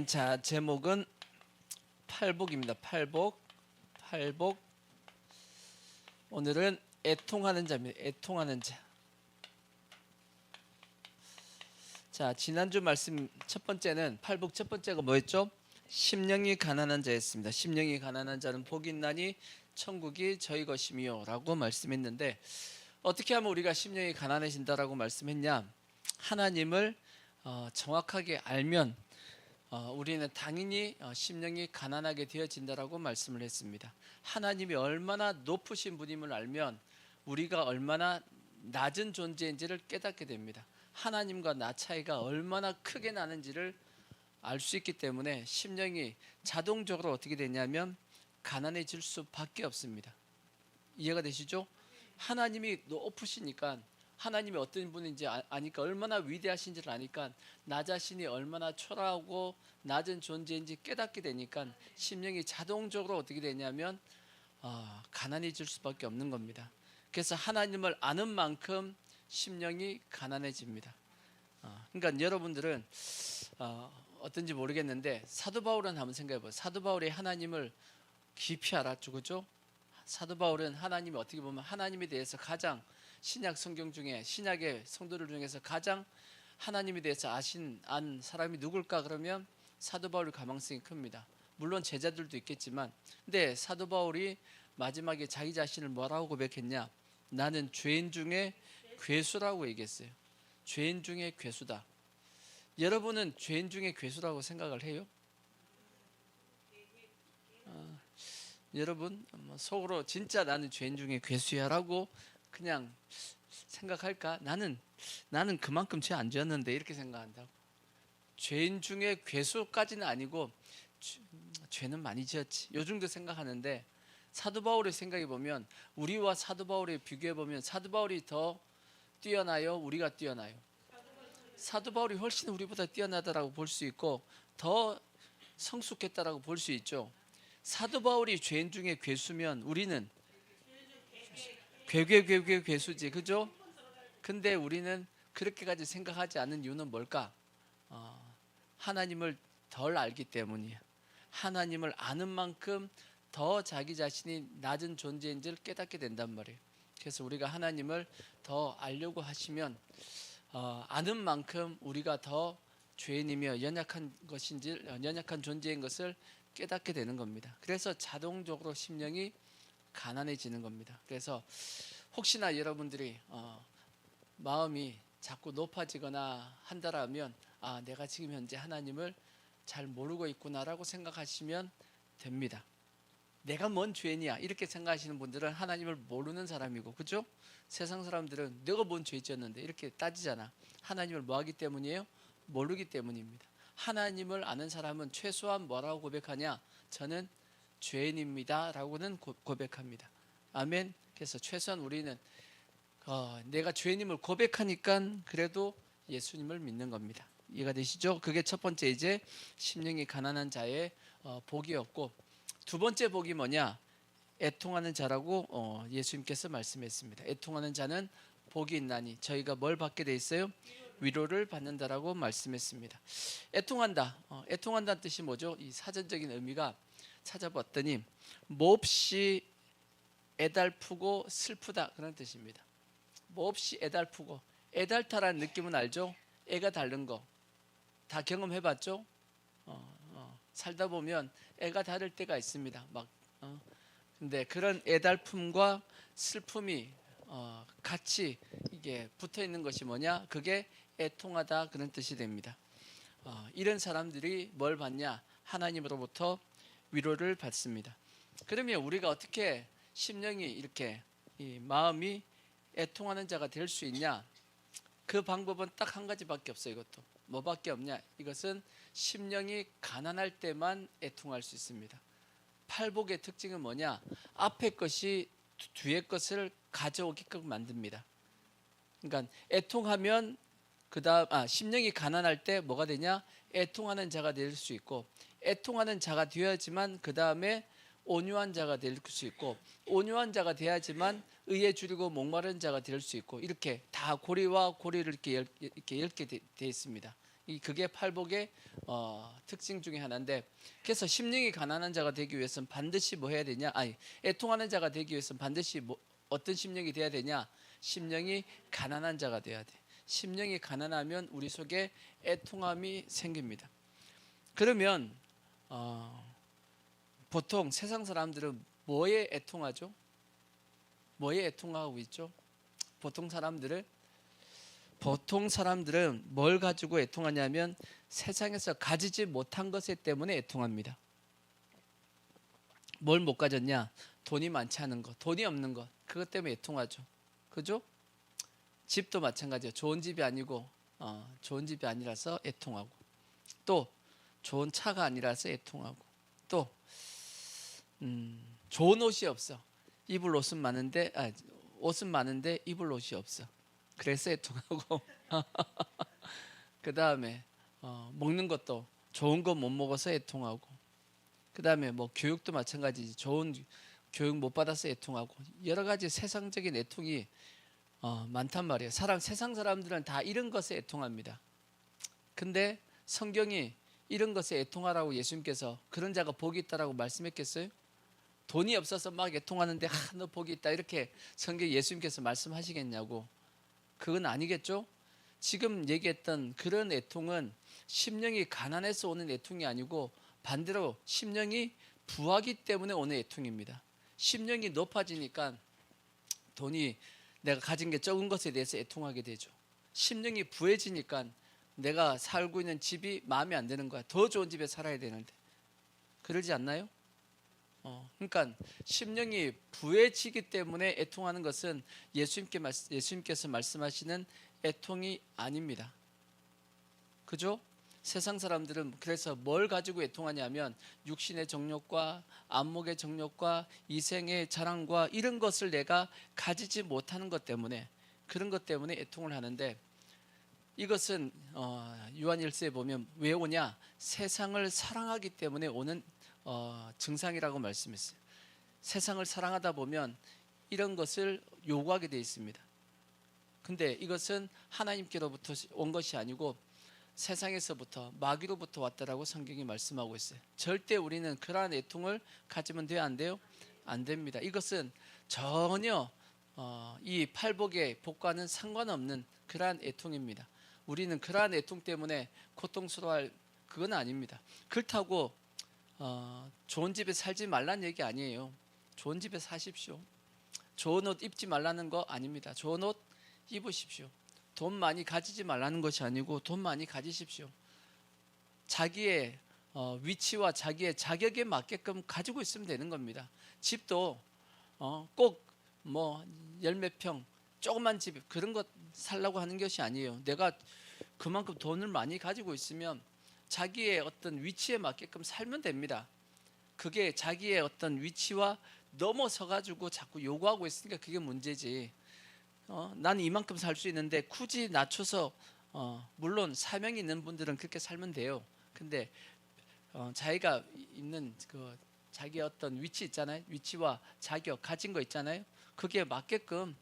자, 제목은 팔복입니다. 팔복. 오늘은 애통하는 자입니다. 애통하는 자. 자, 지난주 말씀 첫 번째는 팔복 첫 번째가 뭐였죠? 심령이 가난한 자였습니다. 심령이 가난한 자는 복이 있나니 천국이 저희 것이미요 라고 말씀했는데, 어떻게 하면 우리가 심령이 가난해진다라고 말씀했냐? 하나님을 정확하게 알면 우리는 당연히 심령이 가난하게 되어진다라고 말씀을 했습니다. 하나님이 얼마나 높으신 분임을 알면 우리가 얼마나 낮은 존재인지를 깨닫게 됩니다. 하나님과 나 차이가 얼마나 크게 나는지를 알 수 있기 때문에 심령이 자동적으로 어떻게 되냐면 가난해질 수밖에 없습니다. 이해가 되시죠? 하나님이 높으시니까, 하나님이 어떤 분인지 아니까, 얼마나 위대하신지를 아니까, 나 자신이 얼마나 초라하고 낮은 존재인지 깨닫게 되니까 심령이 자동적으로 어떻게 되냐면 가난해질 수밖에 없는 겁니다. 그래서 하나님을 아는 만큼 심령이 가난해집니다. 그러니까 여러분들은 어떤지 모르겠는데, 사도 바울은 한번 생각해 보세요. 사도 바울이 하나님을 깊이 알았죠, 그죠? 사도 바울은 하나님이 어떻게 보면 하나님에 대해서 가장, 신약 성경 중에, 신약의 성도들 중에서 가장 하나님에 대해서 안 사람이 누굴까 그러면 사도 바울이 가망성이 큽니다. 물론 제자들도 있겠지만, 근데 사도 바울이 마지막에 자기 자신을 뭐라고 고백했냐? 나는 죄인 중에 괴수라고 얘기했어요. 죄인 중에 괴수다. 여러분은 죄인 중에 괴수라고 생각을 해요? 여러분 속으로 진짜 나는 죄인 중에 괴수야 라고 그냥 생각할까? 나는 그만큼 죄 안 지었는데 이렇게 생각한다고. 죄인 중에 괴수까지는 아니고 죄는 많이 지었지, 요 정도 생각하는데, 사도 바울의 생각해 보면, 우리와 사도 바울의 비교해 보면 사도 바울이 더 뛰어나요, 우리가 뛰어나요? 사도 바울이 훨씬 우리보다 뛰어나다라고 볼 수 있고 더 성숙했다라고 볼 수 있죠. 사도 바울이 죄인 중에 괴수면 우리는 괴수지, 그죠? 근데 우리는 그렇게까지 생각하지 않는 이유는 뭘까? 하나님을 덜 알기 때문이야. 하나님을 아는 만큼 더 자기 자신이 낮은 존재인지를 깨닫게 된단 말이에요. 그래서 우리가 하나님을 더 알려고 하시면 아는 만큼 우리가 더 죄인이며 연약한 존재인 것을 깨닫게 되는 겁니다. 그래서 자동적으로 심령이 가난해지는 겁니다. 그래서 혹시나 여러분들이 마음이 자꾸 높아지거나 한다라면, 내가 지금 현재 하나님을 잘 모르고 있구나라고 생각하시면 됩니다. 내가 뭔 죄인이야 이렇게 생각하시는 분들은 하나님을 모르는 사람이고, 그죠? 세상 사람들은 내가 뭔 죄 지었는데 이렇게 따지잖아. 하나님을 뭐 하기 때문이에요? 모르기 때문입니다. 하나님을 아는 사람은 최소한 뭐라고 고백하냐? 저는 죄인입니다 라고는 고백합니다. 아멘. 그래서 최소한 우리는 내가 죄인임을 고백하니까 그래도 예수님을 믿는 겁니다. 이해가 되시죠? 그게 첫 번째, 이제 심령이 가난한 자의 복이었고, 두 번째 복이 뭐냐? 애통하는 자라고 예수님께서 말씀했습니다. 애통하는 자는 복이 있나니 저희가 뭘 받게 돼 있어요? 위로를 받는다라고 말씀했습니다. 애통한다는 뜻이 뭐죠? 이 사전적인 의미가 찾아봤더니 몹시 애달프고 슬프다, 그런 뜻입니다. 몹시 애달프고, 애달타라는 느낌은 알죠? 애가 다른 거 다 경험해봤죠? 살다 보면 애가 다를 때가 있습니다. 근데 그런 애달픔과 슬픔이 같이 이게 붙어 있는 것이 뭐냐? 그게 애통하다, 그런 뜻이 됩니다. 이런 사람들이 뭘 받냐? 하나님으로부터 위로를 받습니다. 그러면 우리가 어떻게 심령이 이렇게 이 마음이 애통하는 자가 될 수 있냐? 그 방법은 딱 한 가지밖에 없어요. 이것도 뭐밖에 없냐? 이것은 심령이 가난할 때만 애통할 수 있습니다. 팔복의 특징은 뭐냐? 앞에 것이 뒤에 것을 가져오게끔 만듭니다. 그러니까 애통하면 심령이 가난할 때 뭐가 되냐? 애통하는 자가 될 수 있고, 애통하는 자가 되어야지만 그 다음에 온유한 자가 될 수 있고, 온유한 자가 돼야지만 의에 줄이고 목마른 자가 될 수 있고, 이렇게 다 고리와 고리를 이렇게 엮게 돼 있습니다. 그게 팔복의 특징 중에 하나인데, 그래서 심령이 가난한 자가 되기 위해서는 반드시 뭐 해야 되냐? 애통하는 자가 되기 위해서는 반드시 어떤 심령이 돼야 되냐? 심령이 가난한 자가 돼야 돼. 심령이 가난하면 우리 속에 애통함이 생깁니다. 그러면 보통 세상 사람들은 뭐에 애통하죠? 뭐에 애통하고 있죠? 보통 사람들은 뭘 가지고 애통하냐면 세상에서 가지지 못한 것 때문에 애통합니다. 뭘 못 가졌냐? 돈이 많지 않은 것, 돈이 없는 것, 그것 때문에 애통하죠. 그죠? 집도 마찬가지예요. 좋은 집이 아니고 좋은 집이 아니라서 애통하고, 또 좋은 차가 아니라서 애통하고, 또 좋은 옷이 없어. 입을 옷은 많은데 옷은 많은데 입을 옷이 없어. 그래서 애통하고 그 다음에 먹는 것도 좋은 거 못 먹어서 애통하고, 그 다음에 뭐 교육도 마찬가지지. 좋은 교육 못 받아서 애통하고, 여러 가지 세상적인 애통이 많단 말이에요. 세상 사람들은 다 이런 것에 애통합니다. 근데 성경이 이런 것에 애통하라고 예수님께서 그런 자가 복이 있다라고 말씀했겠어요? 돈이 없어서 막 애통하는데 너 복이 있다 이렇게 성경 예수님께서 말씀하시겠냐고. 그건 아니겠죠? 지금 얘기했던 그런 애통은 심령이 가난해서 오는 애통이 아니고 반대로 심령이 부하기 때문에 오는 애통입니다. 심령이 높아지니까 돈이 내가 가진 게 적은 것에 대해서 애통하게 되죠. 심령이 부해지니까 내가 살고 있는 집이 마음에 안 드는 거야. 더 좋은 집에 살아야 되는데. 그러지 않나요? 그러니까 심령이 부해지기 때문에 애통하는 것은 예수님께서 말씀하시는 애통이 아닙니다. 그죠? 세상 사람들은 그래서 뭘 가지고 애통하냐면 육신의 정욕과 안목의 정욕과 이생의 자랑과 이런 것을 내가 가지지 못하는 것 때문에, 그런 것 때문에 애통을 하는데, 이것은 요한일서에 보면 왜 오냐? 세상을 사랑하기 때문에 오는 증상이라고 말씀했어요. 세상을 사랑하다 보면 이런 것을 요구하게 되어 있습니다. 근데 이것은 하나님께로부터 온 것이 아니고 세상에서부터, 마귀로부터 왔다라고 성경이 말씀하고 있어요. 절대 우리는 그러한 애통을 가지면 돼요? 안 돼요? 안 됩니다. 이것은 전혀 이 팔복의 복과는 상관없는 그러한 애통입니다. 우리는 그러한 애통 때문에 고통스러워할 그건 아닙니다. 그렇다고 좋은 집에 살지 말라는 얘기 아니에요. 좋은 집에 사십시오. 좋은 옷 입지 말라는 거 아닙니다. 좋은 옷 입으십시오. 돈 많이 가지지 말라는 것이 아니고 돈 많이 가지십시오. 자기의 위치와 자기의 자격에 맞게끔 가지고 있으면 되는 겁니다. 집도 꼭 뭐 열 몇 평 조그만 집 그런 것 살라고 하는 것이 아니에요. 내가 그만큼 돈을 많이 가지고 있으면 자기의 어떤 위치에 맞게끔 살면 됩니다. 그게 자기의 어떤 위치와 넘어서 가지고 자꾸 요구하고 있으니까 그게 문제지. 나는 이만큼 살 수 있는데 굳이 낮춰서 물론 사명이 있는 분들은 그렇게 살면 돼요. 근데 자기가 있는 그 자기 어떤 위치 있잖아요. 위치와 자격 가진 거 있잖아요. 그게 맞게끔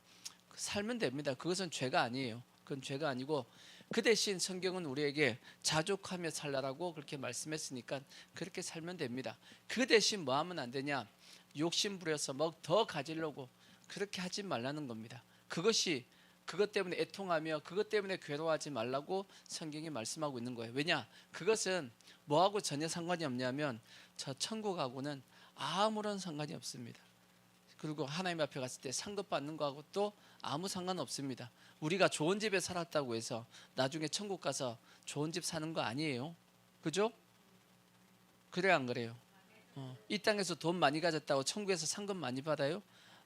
살면 됩니다. 그것은 죄가 아니에요. 그건 죄가 아니고, 그 대신 성경은 우리에게 자족하며 살라라고 그렇게 말씀했으니까 그렇게 살면 됩니다. 그 대신 뭐 하면 안 되냐? 욕심 부려서 뭐 더 가지려고 그렇게 하지 말라는 겁니다. 그것 때문에 애통하며 그것 때문에 괴로워하지 말라고 성경이 말씀하고 있는 거예요. 왜냐? 그것은 뭐하고 전혀 상관이 없냐면 저 천국하고는 아무런 상관이 없습니다. 그리고 하나님 앞에 갔을 때 상급 받는 거하고 또 아무 상관 없습니다. 우리가 좋은 집에 살았다고 해서 나중에 천국 가서 좋은 집 사는 거 아니에요. 그죠? 그래요, 안 그래요? 이 땅에서 돈 많이 가졌다고 천국에서 상급 많이 받아요?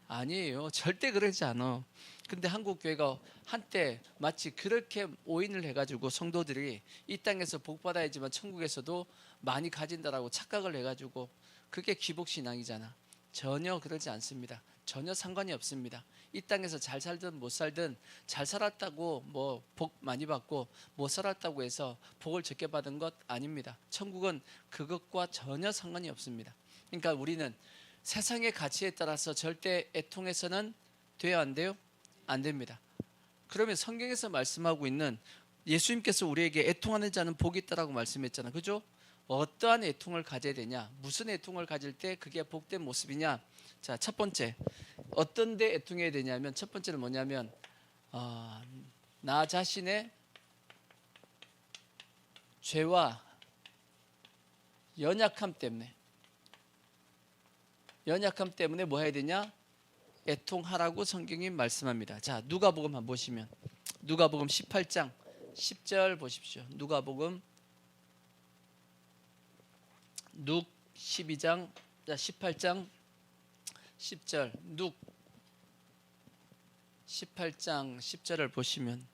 아니에요. 절대 그러지 않아. 근데 한국 교회가 한때 마치 그렇게 오인을 해가지고 성도들이 이 땅에서 복 받아야지만 천국에서도 많이 가진다라고 착각을 해가지고 그게 기복신앙이잖아. 전혀 그러지 않습니다. 전혀 상관이 없습니다. 이 땅에서 잘 살든 못 살든 잘 살았다고 뭐 복 많이 받고 못 살았다고 해서 복을 적게 받은 것 아닙니다. 천국은 그것과 전혀 상관이 없습니다. 그러니까 우리는 세상의 가치에 따라서 절대 애통해서는 돼요, 안 돼요? 안 됩니다. 그러면 성경에서 말씀하고 있는 예수님께서 우리에게 애통하는 자는 복이 있다라고 말씀했잖아. 그죠? 어떠한 애통을 가져야 되냐? 무슨 애통을 가질 때 그게 복된 모습이냐? 자, 첫 번째. 어떤 데 애통해야 되냐면 첫 번째는 뭐냐면 나 자신의 죄와 연약함 때문에 뭐 해야 되냐? 애통하라고 성경이 말씀합니다. 자, 누가복음 한번 보시면 누가복음 18장 10절 보십시오. 누가복음 12장 18장 10절 18장 10절을 보시면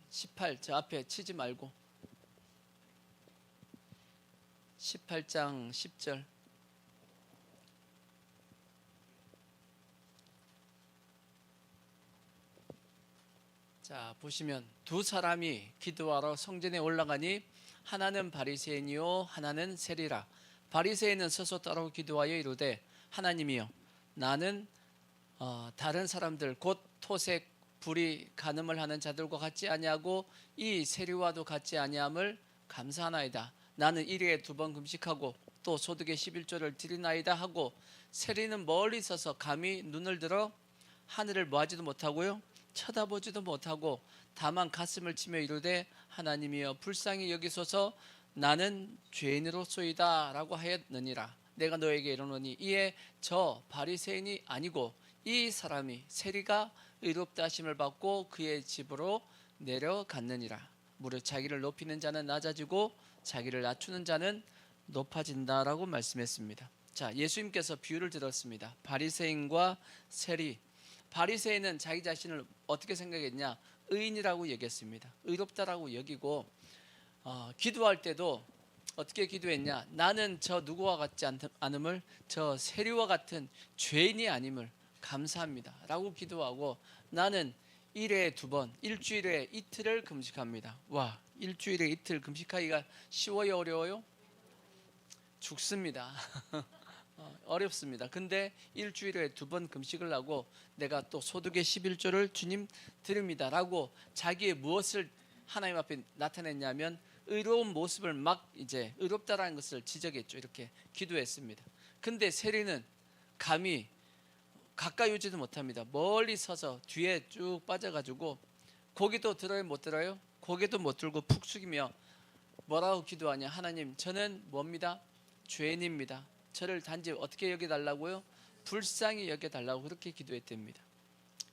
18 저 앞에 치지 말고 18장 10절 자 보시면 두 사람이 기도하러 성전에 올라가니 하나는 바리새인이요 하나는 세리라. 바리새인은 서서 따로 기도하여 이르되 하나님이여 나는 다른 사람들 곧 토색 불의 간음을 하는 자들과 같지 아니하고 이 세리와도 같지 아니함을 감사하나이다. 나는 일일에 2번 금식하고 또 소득의 11조를 드리나이다 하고 세리는 멀리 서서 감히 눈을 들어 하늘을 뭐하지도 못하고요 쳐다보지도 못하고 다만 가슴을 치며 이르되 하나님이여 불쌍히 여기소서 나는 죄인으로소이다 라고 하였느니라. 내가 너에게 이르노니 이에 저 바리새인이 아니고 이 사람이 세리가 의롭다 하심을 받고 그의 집으로 내려갔느니라. 무릇 자기를 높이는 자는 낮아지고 자기를 낮추는 자는 높아진다라고 말씀했습니다. 자, 예수님께서 비유를 들었습니다. 바리새인과 세리. 바리새인은 자기 자신을 어떻게 생각했냐? 의인이라고 여겼습니다. 의롭다라고 여기고 기도할 때도 어떻게 기도했냐? 나는 저 누구와 같지 않음을 저 세리와 같은 죄인이 아님을 감사합니다 라고 기도하고 나는 일에 2번 일주일에 이틀을 금식합니다. 와, 일주일에 이틀 금식하기가 쉬워요 어려워요? 죽습니다. 어렵습니다. 근데 일주일에 2번 금식을 하고 내가 또 소득의 11조를 주님 드립니다 라고 자기의 무엇을 하나님 앞에 나타냈냐면 의로운 모습을 막 이제 의롭다라는 것을 지적했죠. 이렇게 기도했습니다. 근데 세리는 감히 가까이 오지도 못합니다. 멀리 서서 뒤에 쭉 빠져가지고 고개도 들어요 못 들어요? 고개도 못 들고 푹 숙이며 뭐라고 기도하냐? 하나님 저는 뭡니다? 죄인입니다. 저를 단지 어떻게 여겨달라고요? 불쌍히 여겨달라고 그렇게 기도했답니다.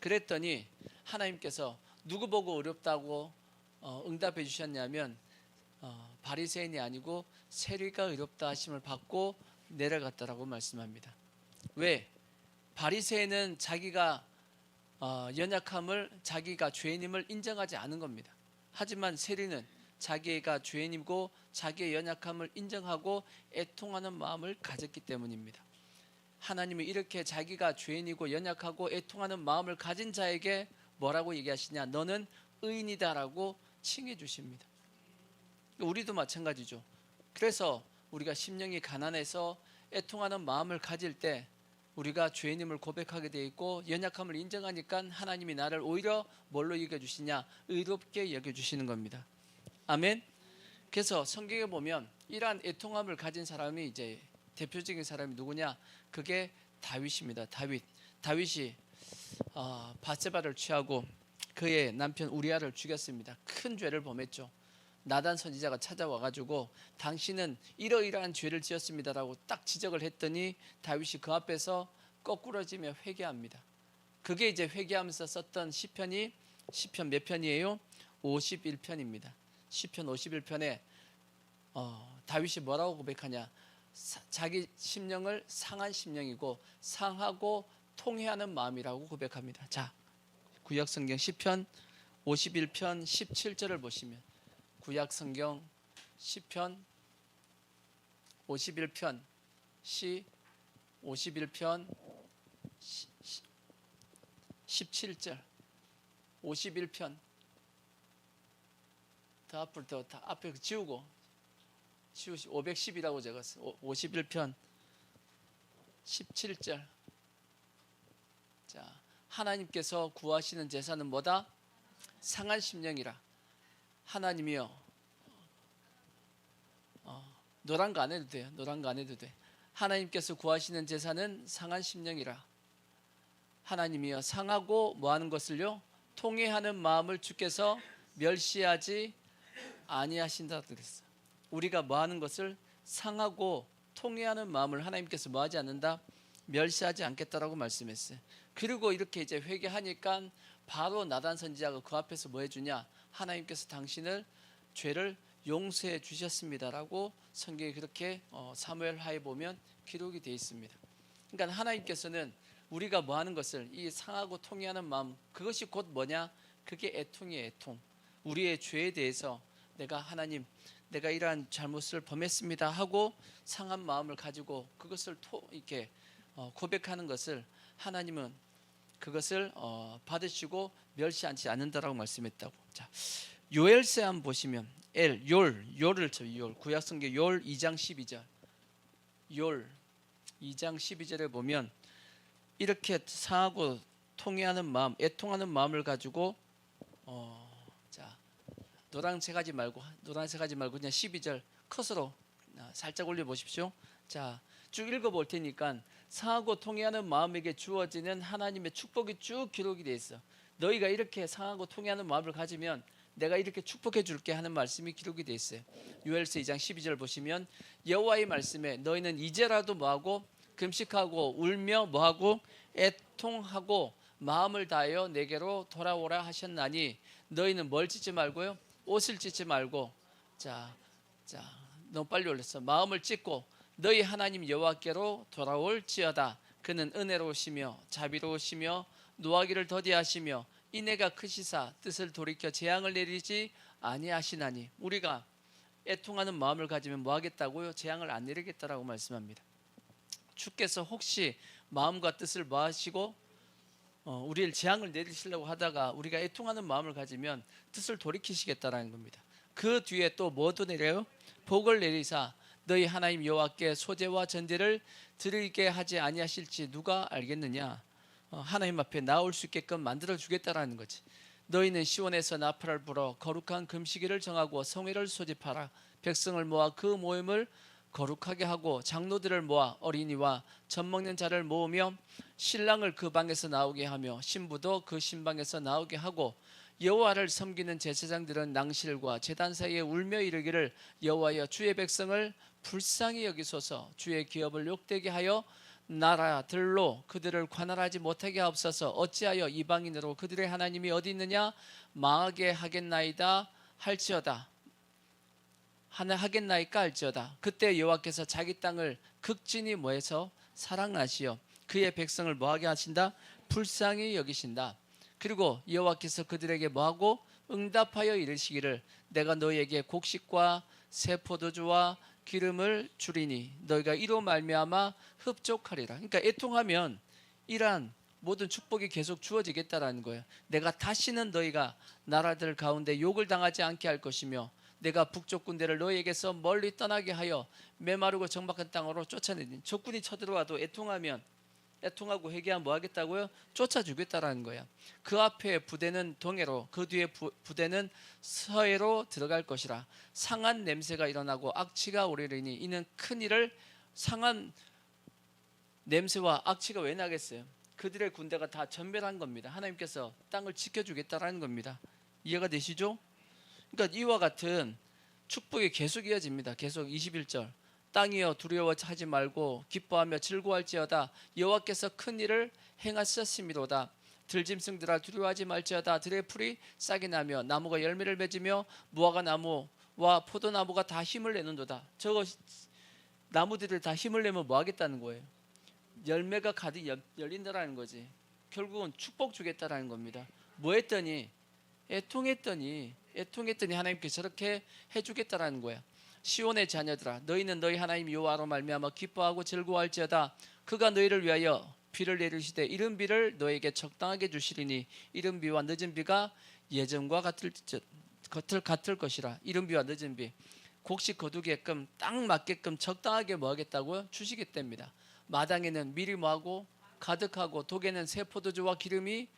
그랬더니 하나님께서 누구 보고 어렵다고 응답해 주셨냐면 바리새인이 아니고 세리가 의롭다 하심을 받고 내려갔다라고 말씀합니다. 왜? 바리새인은 자기가 연약함을 자기가 죄인임을 인정하지 않은 겁니다. 하지만 세리는 자기가 죄인이고 자기의 연약함을 인정하고 애통하는 마음을 가졌기 때문입니다. 하나님은 이렇게 자기가 죄인이고 연약하고 애통하는 마음을 가진 자에게 뭐라고 얘기하시냐? 너는 의인이다라고 칭해 주십니다. 우리도 마찬가지죠. 그래서 우리가 심령이 가난해서 애통하는 마음을 가질 때 우리가 죄인임을 고백하게 돼 있고 연약함을 인정하니까 하나님이 나를 오히려 뭘로 여겨주시냐? 의롭게 여겨주시는 겁니다. 아멘. 그래서 성경에 보면 이러한 애통함을 가진 사람이 이제 대표적인 사람이 누구냐? 그게 다윗입니다. 다윗이 바세바를 취하고 그의 남편 우리아를 죽였습니다. 큰 죄를 범했죠. 나단 선지자가 찾아와가지고 당신은 이러이러한 죄를 지었습니다라고 딱 지적을 했더니 다윗이 그 앞에서 거꾸러지며 회개합니다. 그게 이제 회개하면서 썼던 시편이 시편 몇 편이에요? 51편입니다. 시편 51편에 다윗이 뭐라고 고백하냐? 자기 심령을 상한 심령이고 상하고 통회하는 마음이라고 고백합니다. 자, 구약성경 시편 51편 17절을 보시면 구약성경 시편 51편 시 51편 17절 51편 더 앞을 더 앞에 지우고 510이라고 적었어요. 51편 17절. 자, 하나님께서 구하시는 제사는 뭐다? 상한 심령이라. 하나님이여, 노란 거 안 해도 돼요. 노란 거 안 해도 돼. 하나님께서 구하시는 제사는 상한 심령이라. 하나님이여, 상하고 뭐하는 것을요? 통회하는 마음을 주께서 멸시하지 아니하신다 그랬어. 우리가 뭐하는 것을 상하고 통회하는 마음을 하나님께서 뭐하지 않는다? 멸시하지 않겠다라고 말씀했어요. 그리고 이렇게 이제 회개하니까 바로 나단 선지자가 그 앞에서 뭐 해주냐? 하나님께서 당신을 죄를 용서해 주셨습니다라고 성경에 그렇게 사무엘하에 보면 기록이 되어 있습니다. 그러니까 하나님께서는 우리가 뭐하는 것을 이 상하고 통회하는 마음, 그것이 곧 뭐냐? 그게 애통이에요. 애통. 우리의 죄에 대해서 내가 하나님, 내가 이러한 잘못을 범했습니다 하고 상한 마음을 가지고 그것을 이렇게 고백하는 것을 하나님은 그것을 받으시고 멸시하지 않는다라고 말씀했다고. 자, 요엘서 한번 보시면 요를 구약성경 요엘 2장 12절. 요엘 2장 12절에 보면 이렇게 상하고 통회하는 마음, 애통하는 마음을 가지고 자, 노란색 하지 말고 그냥 12절 컷으로 살짝 올려 보십시오. 자, 쭉 읽어 볼 테니까 상하고 통회하는 마음에게 주어지는 하나님의 축복이 쭉 기록이 돼 있어. 너희가 이렇게 상하고 통회하는 마음을 가지면 내가 이렇게 축복해 줄게 하는 말씀이 기록이 돼 있어요. 요엘서 2장 12절 보시면 여호와의 말씀에 너희는 이제라도 뭐하고 금식하고 울며 뭐하고 애통하고 마음을 다하여 내게로 돌아오라 하셨나니 너희는 뭘 찢지 말고요? 옷을 찢지 말고. 자, 너무 빨리 올렸어. 마음을 찢고 너희 하나님 여호와께로 돌아올지어다. 그는 은혜로우시며 자비로우시며 노하기를 더디하시며 인애가 크시사 뜻을 돌이켜 재앙을 내리지 아니하시나니. 우리가 애통하는 마음을 가지면 뭐 하겠다고요? 재앙을 안 내리겠다라고 말씀합니다. 주께서 혹시 마음과 뜻을 뭐 하시고 우리를 재앙을 내리시려고 하다가 우리가 애통하는 마음을 가지면 뜻을 돌이키시겠다라는 겁니다. 그 뒤에 또 뭐도 내려요? 복을 내리사 너희 하나님 여호와께 소제와 전제를 드리게 하지 아니하실지 누가 알겠느냐. 하나님 앞에 나올 수 있게끔 만들어 주겠다라는 거지. 너희는 시온에서 나팔을 불어 거룩한 금식일을 정하고 성회를 소집하라. 백성을 모아 그 모임을 거룩하게 하고 장로들을 모아 어린이와 젖 먹는 자를 모으며 신랑을 그 방에서 나오게 하며 신부도 그 신방에서 나오게 하고 여호와를 섬기는 제사장들은 낭실과 제단 사이에 울며 이르기를 여호와여 주의 백성을 불쌍히 여기소서. 주의 기업을 욕되게 하여 나라들로 그들을 관할하지 못하게 하옵소서. 어찌하여 이방인으로 그들의 하나님이 어디 있느냐 망하게 하겠나이다 할지어다. 하겠나이까 할지어다. 그때 여호와께서 자기 땅을 극진히 뭐해서 사랑하시어 그의 백성을 뭐하게 하신다? 불쌍히 여기신다. 그리고 여호와께서 그들에게 뭐하고 응답하여 이르시기를 내가 너희에게 곡식과 새 포도주와 기름을 주리니 너희가 이로 말미암아 흡족하리라. 그러니까 애통하면 이러한 모든 축복이 계속 주어지겠다라는 거예요. 내가 다시는 너희가 나라들 가운데 욕을 당하지 않게 할 것이며 내가 북쪽 군대를 너희에게서 멀리 떠나게 하여 메마르고 정박한 땅으로 쫓아내니. 적군이 쳐들어와도 애통하고 회개하면 뭐 하겠다고요? 쫓아주겠다라는 거야. 그 앞에 부대는 동해로 그 뒤에 부대는 서해로 들어갈 것이라. 상한 냄새가 일어나고 악취가 오르리니 이는 큰 일을. 상한 냄새와 악취가 왜 나겠어요? 그들의 군대가 다 전멸한 겁니다. 하나님께서 땅을 지켜주겠다라는 겁니다. 이해가 되시죠? 그러니까 이와 같은 축복이 계속 이어집니다. 계속 21절 땅이여 두려워하지 말고 기뻐하며 즐거워할지어다. 여호와께서 큰 일을 행하셨음이로다. 들짐승들아 두려워하지 말지어다. 들의 풀이 싹이 나며 나무가 열매를 맺으며 무화과 나무와 포도나무가 다 힘을 내는도다. 저거 나무들을 다 힘을 내면 뭐 하겠다는 거예요? 열매가 가득 열린다라는 거지. 결국은 축복 주겠다라는 겁니다. 뭐 했더니 애통했더니 하나님께서 저렇게 해주겠다라는 거야. 시온의 자녀들아 너희는 너희 하나님 여호와로 말미암아 기뻐하고 즐거워할지어다. 그가 너희를 위하여 비를 내리시되 이른 비를 너에게 적당하게 주시리니 이른 비와 늦은 비가 예전과 같을 것이라. 이른 비와 늦은 비 곡식 거두게끔 딱 맞게끔 적당하게 뭐 하겠다고요? 주시겠답니다. 마당에는 밀이 뭐하고 가득하고 독에는 새 포도주와 기름이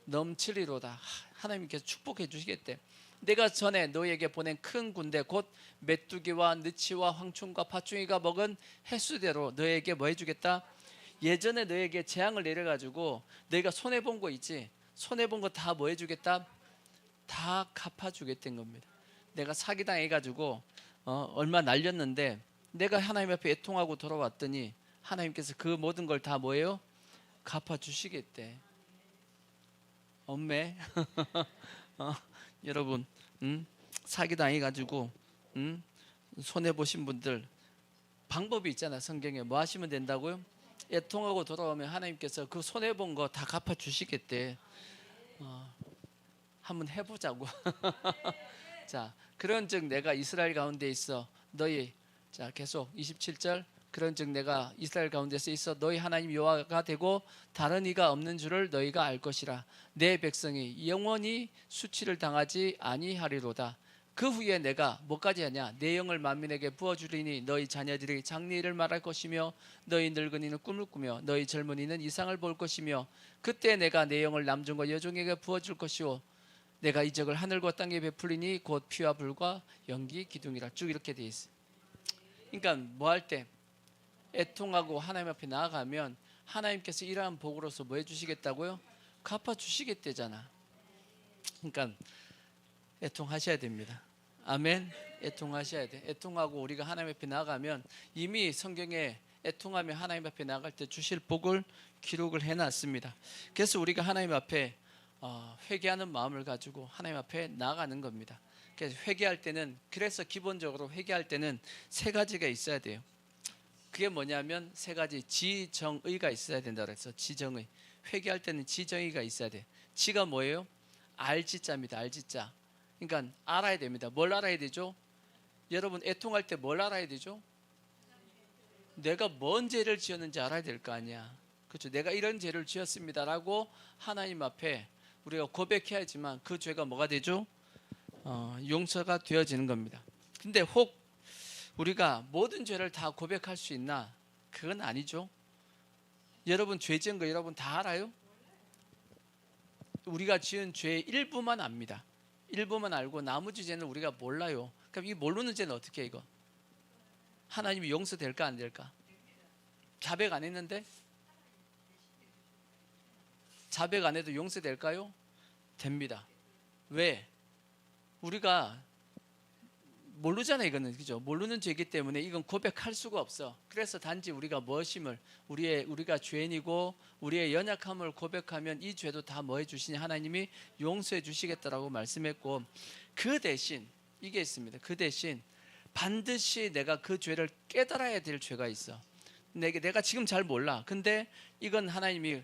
넘치리로다. 하나님께서 축복해 주시겠대. 내가 전에 너에게 보낸 큰 군대 곧 메뚜기와 느치와 황충과 파충이가 먹은 횟수대로 너에게 뭐 해주겠다? 예전에 너에게 재앙을 내려가지고 너희가 손해본 거 있지? 손해본 거 다 뭐 해주겠다? 다 갚아주겠다는 겁니다. 내가 사기당해가지고 얼마 날렸는데 내가 하나님 앞에 애통하고 돌아왔더니 하나님께서 그 모든 걸 다 뭐예요? 갚아주시겠대. 엄매 여러분 사기당해가지고 손해보신 분들 방법이 있잖아. 성경에 뭐 하시면 된다고요? 애통하고 돌아오면 하나님께서 그 손해본 거 다 갚아주시겠대. 한번 해보자고. 자, 그런즉 내가 이스라엘 가운데 있어 너희, 자 계속 27절, 그런즉 내가 이스라엘 가운데서 있어 너희 하나님 여호와가 되고 다른 이가 없는 줄을 너희가 알 것이라. 내 백성이 영원히 수치를 당하지 아니하리로다. 그 후에 내가 뭐까지 하냐? 내 영을 만민에게 부어주리니 너희 자녀들이 장래일을 말할 것이며 너희 늙은이는 꿈을 꾸며 너희 젊은이는 이상을 볼 것이며 그때 내가 내 영을 남종과 여종에게 부어줄 것이요 내가 이적을 하늘과 땅에 베풀리니 곧 피와 불과 연기 기둥이라. 쭉 이렇게 돼 있어요. 그러니까 뭐 할 때 애통하고 하나님 앞에 나아가면 하나님께서 이러한 복으로서 뭐 해주시겠다고요? 갚아주시겠대잖아. 그러니까 애통하셔야 됩니다. 아멘. 애통하셔야 돼. 애통하고 우리가 하나님 앞에 나아가면 이미 성경에 애통하며 하나님 앞에 나아갈 때 주실 복을 기록을 해놨습니다. 그래서 우리가 하나님 앞에 회개하는 마음을 가지고 하나님 앞에 나아가는 겁니다. 그래서 회개할 때는, 그래서 기본적으로 회개할 때는 세 가지가 있어야 돼요. 그게 뭐냐면 세 가지 지정의가 있어야 된다고 그랬어. 지정의. 회개할 때는 지정의가 있어야 돼. 지가 뭐예요? 알지자입니다. 알지자. 그러니까 알아야 됩니다. 뭘 알아야 되죠? 여러분 애통할 때 뭘 알아야 되죠? 내가 뭔 죄를 지었는지 알아야 될 거 아니야. 그렇죠? 내가 이런 죄를 지었습니다라고 하나님 앞에 우리가 고백해야지만 그 죄가 뭐가 되죠? 용서가 되어지는 겁니다. 근데 혹 우리가 모든 죄를 다 고백할 수 있나? 그건 아니죠. 여러분 죄 지은 거 여러분 다 알아요? 우리가 지은 죄의 일부만 압니다. 일부만 알고 나머지 죄는 우리가 몰라요. 그럼 이 모르는 죄는 어떻게 해 이거? 하나님이 용서될까 안 될까? 자백 안 했는데? 자백 안 해도 용서될까요? 됩니다. 왜? 우리가 모르잖아요. 이거는, 그죠? 모르는 죄이기 때문에 이건 고백할 수가 없어. 그래서 단지 우리가 무엇임을, 우리가 죄인이고 우리의 연약함을 고백하면 이 죄도 다 뭐 해주시니 하나님이 용서해 주시겠다라고 말씀했고, 그 대신 이게 있습니다. 그 대신 반드시 내가 그 죄를 깨달아야 될 죄가 있어. 내가 지금 잘 몰라. 근데 이건 하나님이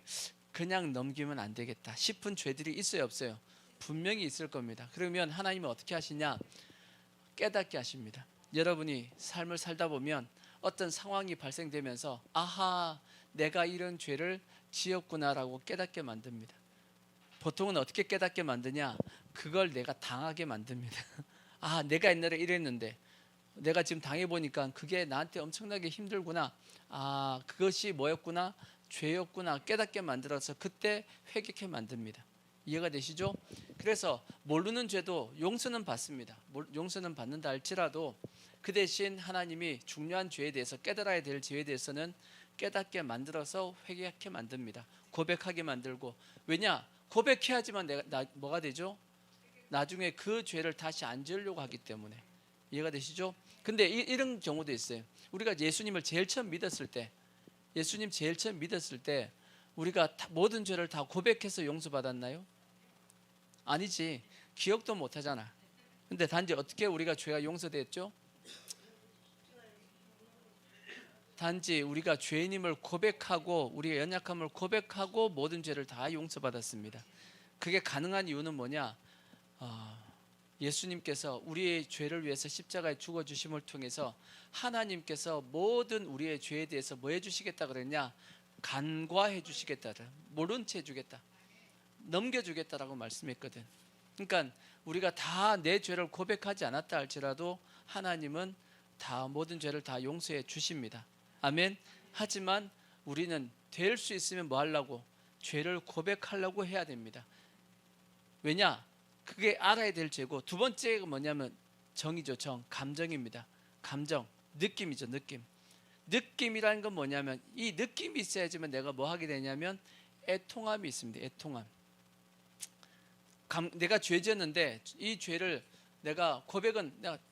그냥 넘기면 안 되겠다 싶은 죄들이 있어요, 없어요? 분명히 있을 겁니다. 그러면 하나님은 어떻게 하시냐? 깨닫게 하십니다. 여러분이 삶을 살다 보면 어떤 상황이 발생되면서 아하, 내가 이런 죄를 지었구나라고 깨닫게 만듭니다. 보통은 어떻게 깨닫게 만드냐? 그걸 내가 당하게 만듭니다. 아, 내가 옛날에 이랬는데 내가 지금 당해보니까 그게 나한테 엄청나게 힘들구나. 아, 그것이 뭐였구나? 죄였구나 깨닫게 만들어서 그때 회개케 만듭니다. 이해가 되시죠? 그래서 모르는 죄도 용서는 받습니다. 용서는 받는다 할지라도 그 대신 하나님이 중요한 죄에 대해서, 깨달아야 될 죄에 대해서는 깨닫게 만들어서 회개하게 만듭니다. 고백하게 만들고. 왜냐? 고백해야지만 뭐가 되죠? 나중에 그 죄를 다시 안 지으려고 하기 때문에. 이해가 되시죠? 근데 이런 경우도 있어요. 우리가 예수님을 제일 처음 믿었을 때, 우리가 모든 죄를 다 고백해서 용서받았나요? 아니지. 기억도 못하잖아. 근데 단지 어떻게 우리가 죄가 용서됐죠? 단지 우리가 죄인임을 고백하고 우리의 연약함을 고백하고 모든 죄를 다 용서받았습니다. 그게 가능한 이유는 뭐냐? 예수님께서 우리의 죄를 위해서 십자가에 죽어주심을 통해서 하나님께서 모든 우리의 죄에 대해서 뭐 해주시겠다 그랬냐? 간과해 주시겠다. 모른 채 해주겠다. 넘겨주겠다라고 말씀했거든. 그러니까 우리가 다 내 죄를 고백하지 않았다 할지라도 하나님은 다 모든 죄를 다 용서해 주십니다. 아멘. 하지만 우리는 될 수 있으면 뭐 하려고? 죄를 고백하려고 해야 됩니다. 왜냐? 그게 알아야 될 죄고, 두 번째가 뭐냐면 정이죠. 정, 감정입니다. 감정, 느낌이죠. 느낌이라는 건 뭐냐면 이 느낌이 있어야지만 내가 뭐 하게 되냐면 애통함이 있습니다. 애통함. 내가 죄 지었는데 이 죄를 내가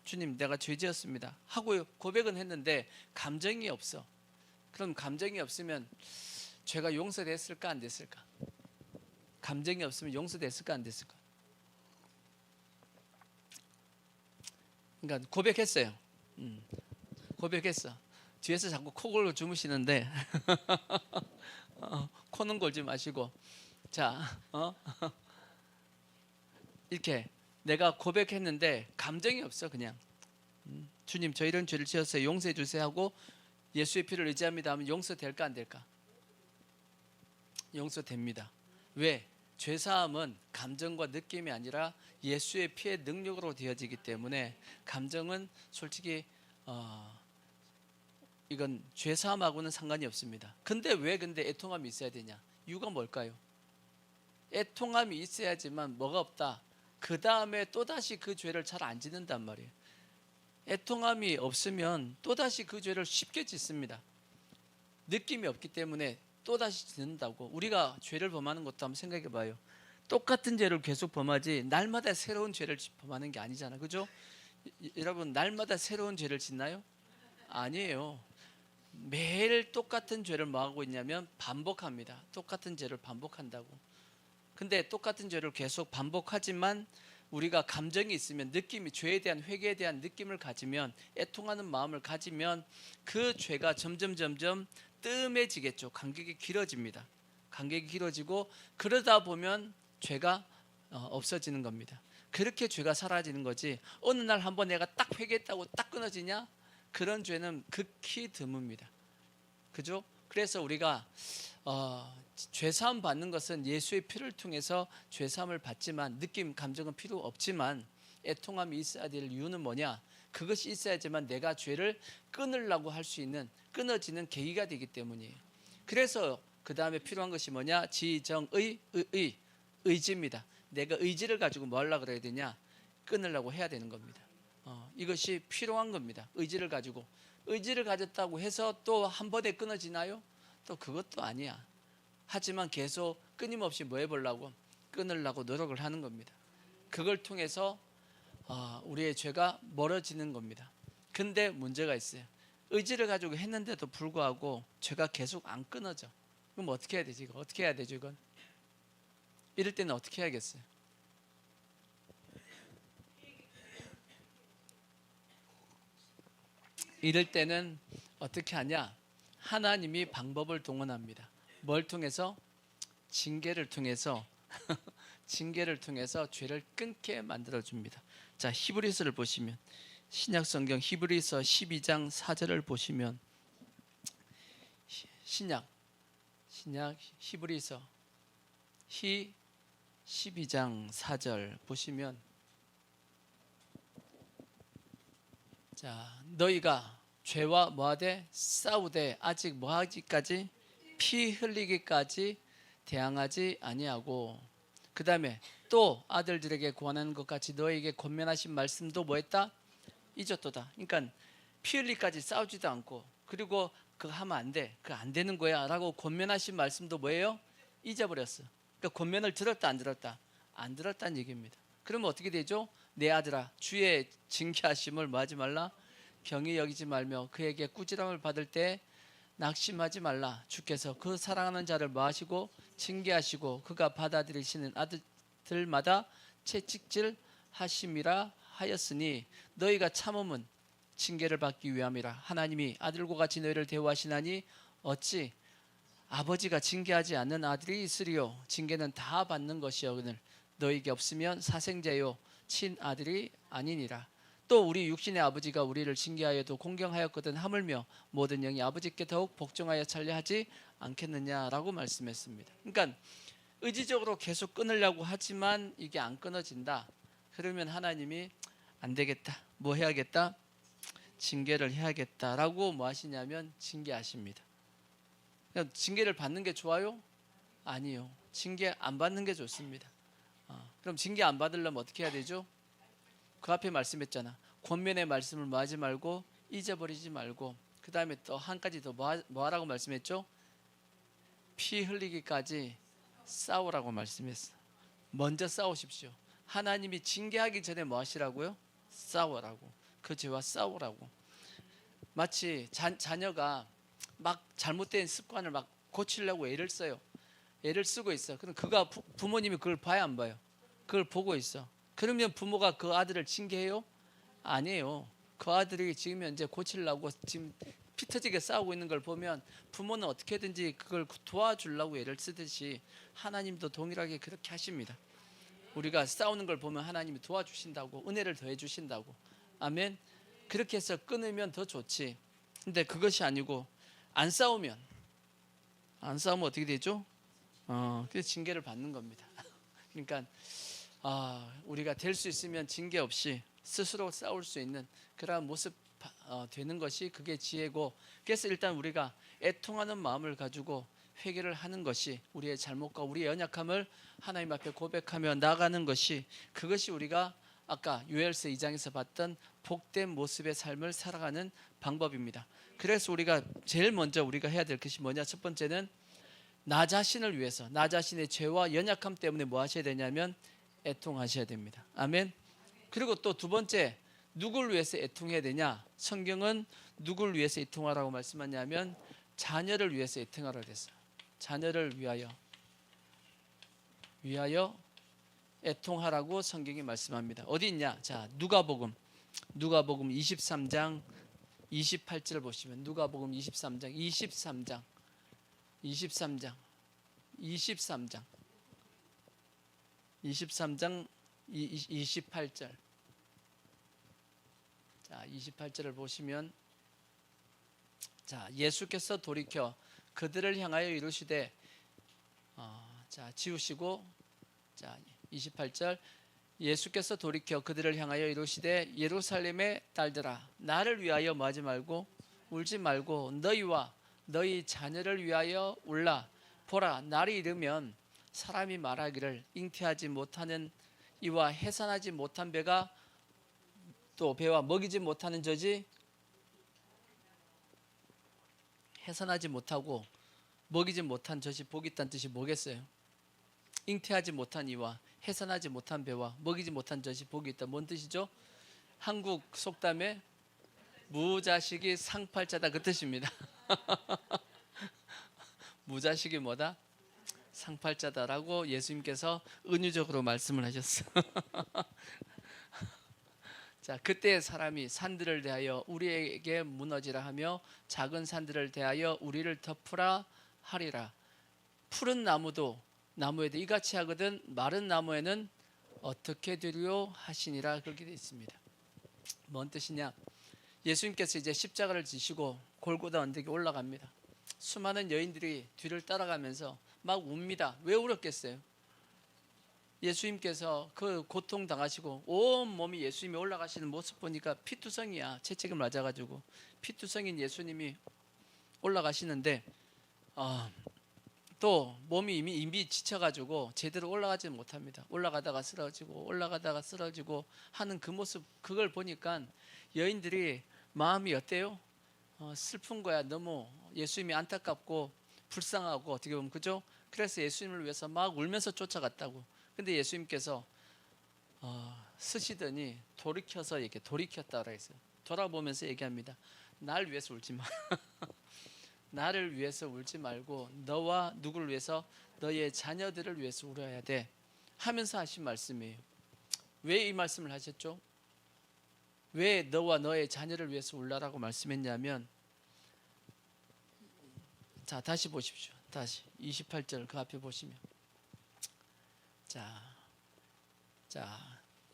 주님 내가 죄 지었습니다 하고 고백은 했는데 감정이 없어. 그럼 감정이 없으면 죄가 용서됐을까 안 됐을까? 감정이 없으면 용서됐을까 안 됐을까? 그러니까 고백했어요. 고백했어. 뒤에서 자꾸 코 골고 주무시는데 코는 골지 마시고, 자, 이렇게 내가 고백했는데 감정이 없어. 그냥 주님 저 이런 죄를 지었어요 용서해 주세요 하고 예수의 피를 의지합니다 하면 용서될까 안 될까? 용서됩니다. 왜? 죄사함은 감정과 느낌이 아니라 예수의 피의 능력으로 되어지기 때문에 감정은 솔직히 이건 죄사함하고는 상관이 없습니다. 근데 애통함이 있어야 되냐? 이유가 뭘까요? 애통함이 있어야지만 뭐가 없다? 그 다음에 또다시 그 죄를 잘 안 짓는단 말이에요. 애통함이 없으면 또다시 그 죄를 쉽게 짓습니다. 느낌이 없기 때문에 또다시 짓는다고. 우리가 죄를 범하는 것도 한번 생각해 봐요. 똑같은 죄를 계속 범하지 날마다 새로운 죄를 범하는 게 아니잖아. 그죠? 여러분 날마다 새로운 죄를 짓나요? 아니에요. 매일 똑같은 죄를 뭐 하고 있냐면 반복합니다. 똑같은 죄를 반복한다고. 근데 똑같은 죄를 계속 반복하지만 우리가 감정이 있으면 죄에 대한 회개에 대한 느낌을 가지면 애통하는 마음을 가지면 그 죄가 점점 뜸해지겠죠. 간격이 길어집니다. 간격이 길어지고 그러다 보면 죄가 없어지는 겁니다. 그렇게 죄가 사라지는 거지 어느 날 한번 내가 딱 회개했다고 딱 끊어지냐? 그런 죄는 극히 드뭅니다. 그죠? 그래서 우리가 죄사함 받는 것은 예수의 피를 통해서 죄사함을 받지만 느낌, 감정은 필요 없지만 애통함이 있어야 될 이유는 뭐냐? 그것이 있어야지만 내가 죄를 끊으려고 할 수 있는 끊어지는 계기가 되기 때문이에요. 그래서 그 다음에 필요한 것이 뭐냐? 의지입니다. 내가 의지를 가지고 뭐 하려고 그래야 되냐? 끊으려고 해야 되는 겁니다. 이것이 필요한 겁니다. 의지를 가졌다고 해서 또 한 번에 끊어지나요? 또 그것도 아니야. 하지만 계속 끊임없이 뭐 해보려고? 끊으려고 노력을 하는 겁니다. 그걸 통해서 우리의 죄가 멀어지는 겁니다. 근데 문제가 있어요. 의지를 가지고 했는데도 불구하고 죄가 계속 안 끊어져. 그럼 어떻게 해야 되지? 어떻게 해야 되죠? 이건 이럴 때는 어떻게 해야겠어요? 이럴 때는 어떻게 하냐? 하나님이 방법을 동원합니다. 뭘 통해서? 징계를 통해서 징계를 통해서 죄를 끊게 만들어 줍니다. 자, 히브리서를 보시면 신약 성경 히브리서 12장 4절을 보시면 신약 히브리서 12장 4절 보시면 자, 너희가 죄와 뭐하되 싸우되 아직 뭐하기까지 피 흘리기까지 대항하지 아니하고 그 다음에 또 아들들에게 권하는 것 같이 너에게 권면하신 말씀도 뭐했다? 잊었도다. 그러니까 피 흘리기까지 싸우지도 않고 그리고 그거 하면 안 돼. 그거 안 되는 거야 라고 권면하신 말씀도 뭐예요? 잊어버렸어. 그러니까 권면을 들었다 안 들었다? 안 들었다는 얘기입니다. 그러면 어떻게 되죠? 내 아들아 주의 징계하심을 뭐 하지 말라? 경히 여기지 말며 그에게 꾸지람을 받을 때 낙심하지 말라. 주께서 그 사랑하는 자를 뭐 하시고 징계하시고 그가 받아들이시는 아들들마다 채찍질 하심이라 하였으니 너희가 참음은 징계를 받기 위함이라. 하나님이 아들과 같이 너희를 대우하시나니 어찌 아버지가 징계하지 않는 아들이 있으리요. 징계는 다 받는 것이오늘 너희에게 없으면 사생자요 친아들이 아니니라. 또 우리 육신의 아버지가 우리를 징계하여도 공경하였거든 하물며 모든 영이 아버지께 더욱 복종하여 살려하지 않겠느냐라고 말씀했습니다. 그러니까 의지적으로 계속 끊으려고 하지만 이게 안 끊어진다. 그러면 하나님이 안 되겠다. 뭐 해야겠다? 징계를 해야겠다라고 뭐 하시냐면 징계하십니다. 징계를 받는 게 좋아요? 아니요. 징계 안 받는 게 좋습니다. 그럼 징계 안 받으려면 어떻게 해야 되죠? 그 앞에 말씀했잖아. 권면의 말씀을 뭐 하지 말고 잊어버리지 말고, 그 다음에 또 한 가지 더 뭐 하라고 말씀했죠? 피 흘리기까지 싸우라고 말씀했어. 먼저 싸우십시오. 하나님이 징계하기 전에 뭐 하시라고요? 싸우라고. 그 죄와 싸우라고. 마치 자녀가 막 잘못된 습관을 막 고치려고 애를 써요. 애를 쓰고 있어. 그럼 그가 부모님이 그걸 봐야 안 봐요? 그걸 보고 있어. 그러면 부모가 그 아들을 징계해요? 아니에요. 그 아들이 지금 현재 고치려고 지금 피 터지게 싸우고 있는 걸 보면 부모는 어떻게든지 그걸 도와주려고 애를 쓰듯이 하나님도 동일하게 그렇게 하십니다. 우리가 싸우는 걸 보면 하나님이 도와주신다고, 은혜를 더해 주신다고. 아멘. 그렇게 해서 끊으면 더 좋지. 근데 그것이 아니고 안 싸우면 어떻게 되죠? 그 징계를 받는 겁니다. 그러니까 우리가 될 수 있으면 징계 없이 스스로 싸울 수 있는 그러한 모습 되는 것이 그게 지혜고, 그래서 일단 우리가 애통하는 마음을 가지고 회개를 하는 것이, 우리의 잘못과 우리의 연약함을 하나님 앞에 고백하며 나가는 것이, 그것이 우리가 아까 요엘서 2장에서 봤던 복된 모습의 삶을 살아가는 방법입니다. 그래서 우리가 제일 먼저 우리가 해야 될 것이 뭐냐? 첫 번째는 나 자신을 위해서, 나 자신의 죄와 연약함 때문에 뭐 하셔야 되냐면 애통하셔야 됩니다. 아멘. 그리고 또 두 번째, 누굴 위해서 애통해야 되냐? 성경은 누굴 위해서 애통하라고 말씀하냐면 자녀를 위해서 애통하라고 했어요. 자녀를 위하여 애통하라고 성경이 말씀합니다. 어디 있냐? 자, 누가복음 23장 28절 보시면, 누가복음 23장 28절. 자, 28절을 보시면, 자, 예수께서 돌이켜 그들을 향하여 이르시되, 자, 지우시고, 자, 28절. 예수께서 돌이켜 그들을 향하여 이르시되 예루살렘의 딸들아, 나를 위하여 뭐 하지 말고 울지 말고 너희와 너희 자녀를 위하여 울라. 보라, 날이 이르면 사람이 말하기를 잉태하지 못하는 이와 해산하지 못한 배가, 또 배와 먹이지 못하는 젖이, 해산하지 못하고 먹이지 못한 젖이 복이 있다는 뜻이 뭐겠어요? 잉태하지 못한 이와 해산하지 못한 배와 먹이지 못한 젖이 복이 있다. 뭔 뜻이죠? 한국 속담에 무자식이 상팔자다, 그 뜻입니다. 무자식이 뭐다? 상팔자다라고 예수님께서 은유적으로 말씀을 하셨어요. 자, 그때 사람이 산들을 대하여 우리에게 무너지라 하며 작은 산들을 대하여 우리를 덮으라 하리라. 푸른 나무에도 이같이 하거든 마른 나무에는 어떻게 되리요 하시니라, 그렇게 되어 있습니다. 뭔 뜻이냐? 예수님께서 이제 십자가를 지시고 골고다 언덕에 올라갑니다. 수많은 여인들이 뒤를 따라가면서 막 웁니다. 왜 울었겠어요? 예수님께서 그 고통 당하시고 온 몸이 예수님이 올라가시는 모습 보니까 피투성이야. 채찍을 맞아가지고 피투성인 예수님이 올라가시는데, 또 몸이 이미 지쳐가지고 제대로 올라가지 못합니다. 올라가다가 쓰러지고 하는 그 모습, 그걸 보니까 여인들이 마음이 어때요? 슬픈 거야. 너무 예수님이 안타깝고 불쌍하고, 어떻게 보면 그죠? 그래서 예수님을 위해서 막 울면서 쫓아갔다고. 근데 예수님께서 쓰시더니 돌이켜서 이렇게 돌이켰다고 했어요. 돌아보면서 얘기합니다. 날 위해서 울지 마. 나를 위해서 울지 말고 너와 누구를 위해서? 너의 자녀들을 위해서 울어야 돼 하면서 하신 말씀이에요. 왜 이 말씀을 하셨죠? 왜 너와 너의 자녀를 위해서 울라라고 말씀했냐면, 자, 다시 보십시오. 다시 28절 그 앞에 보시면, 자,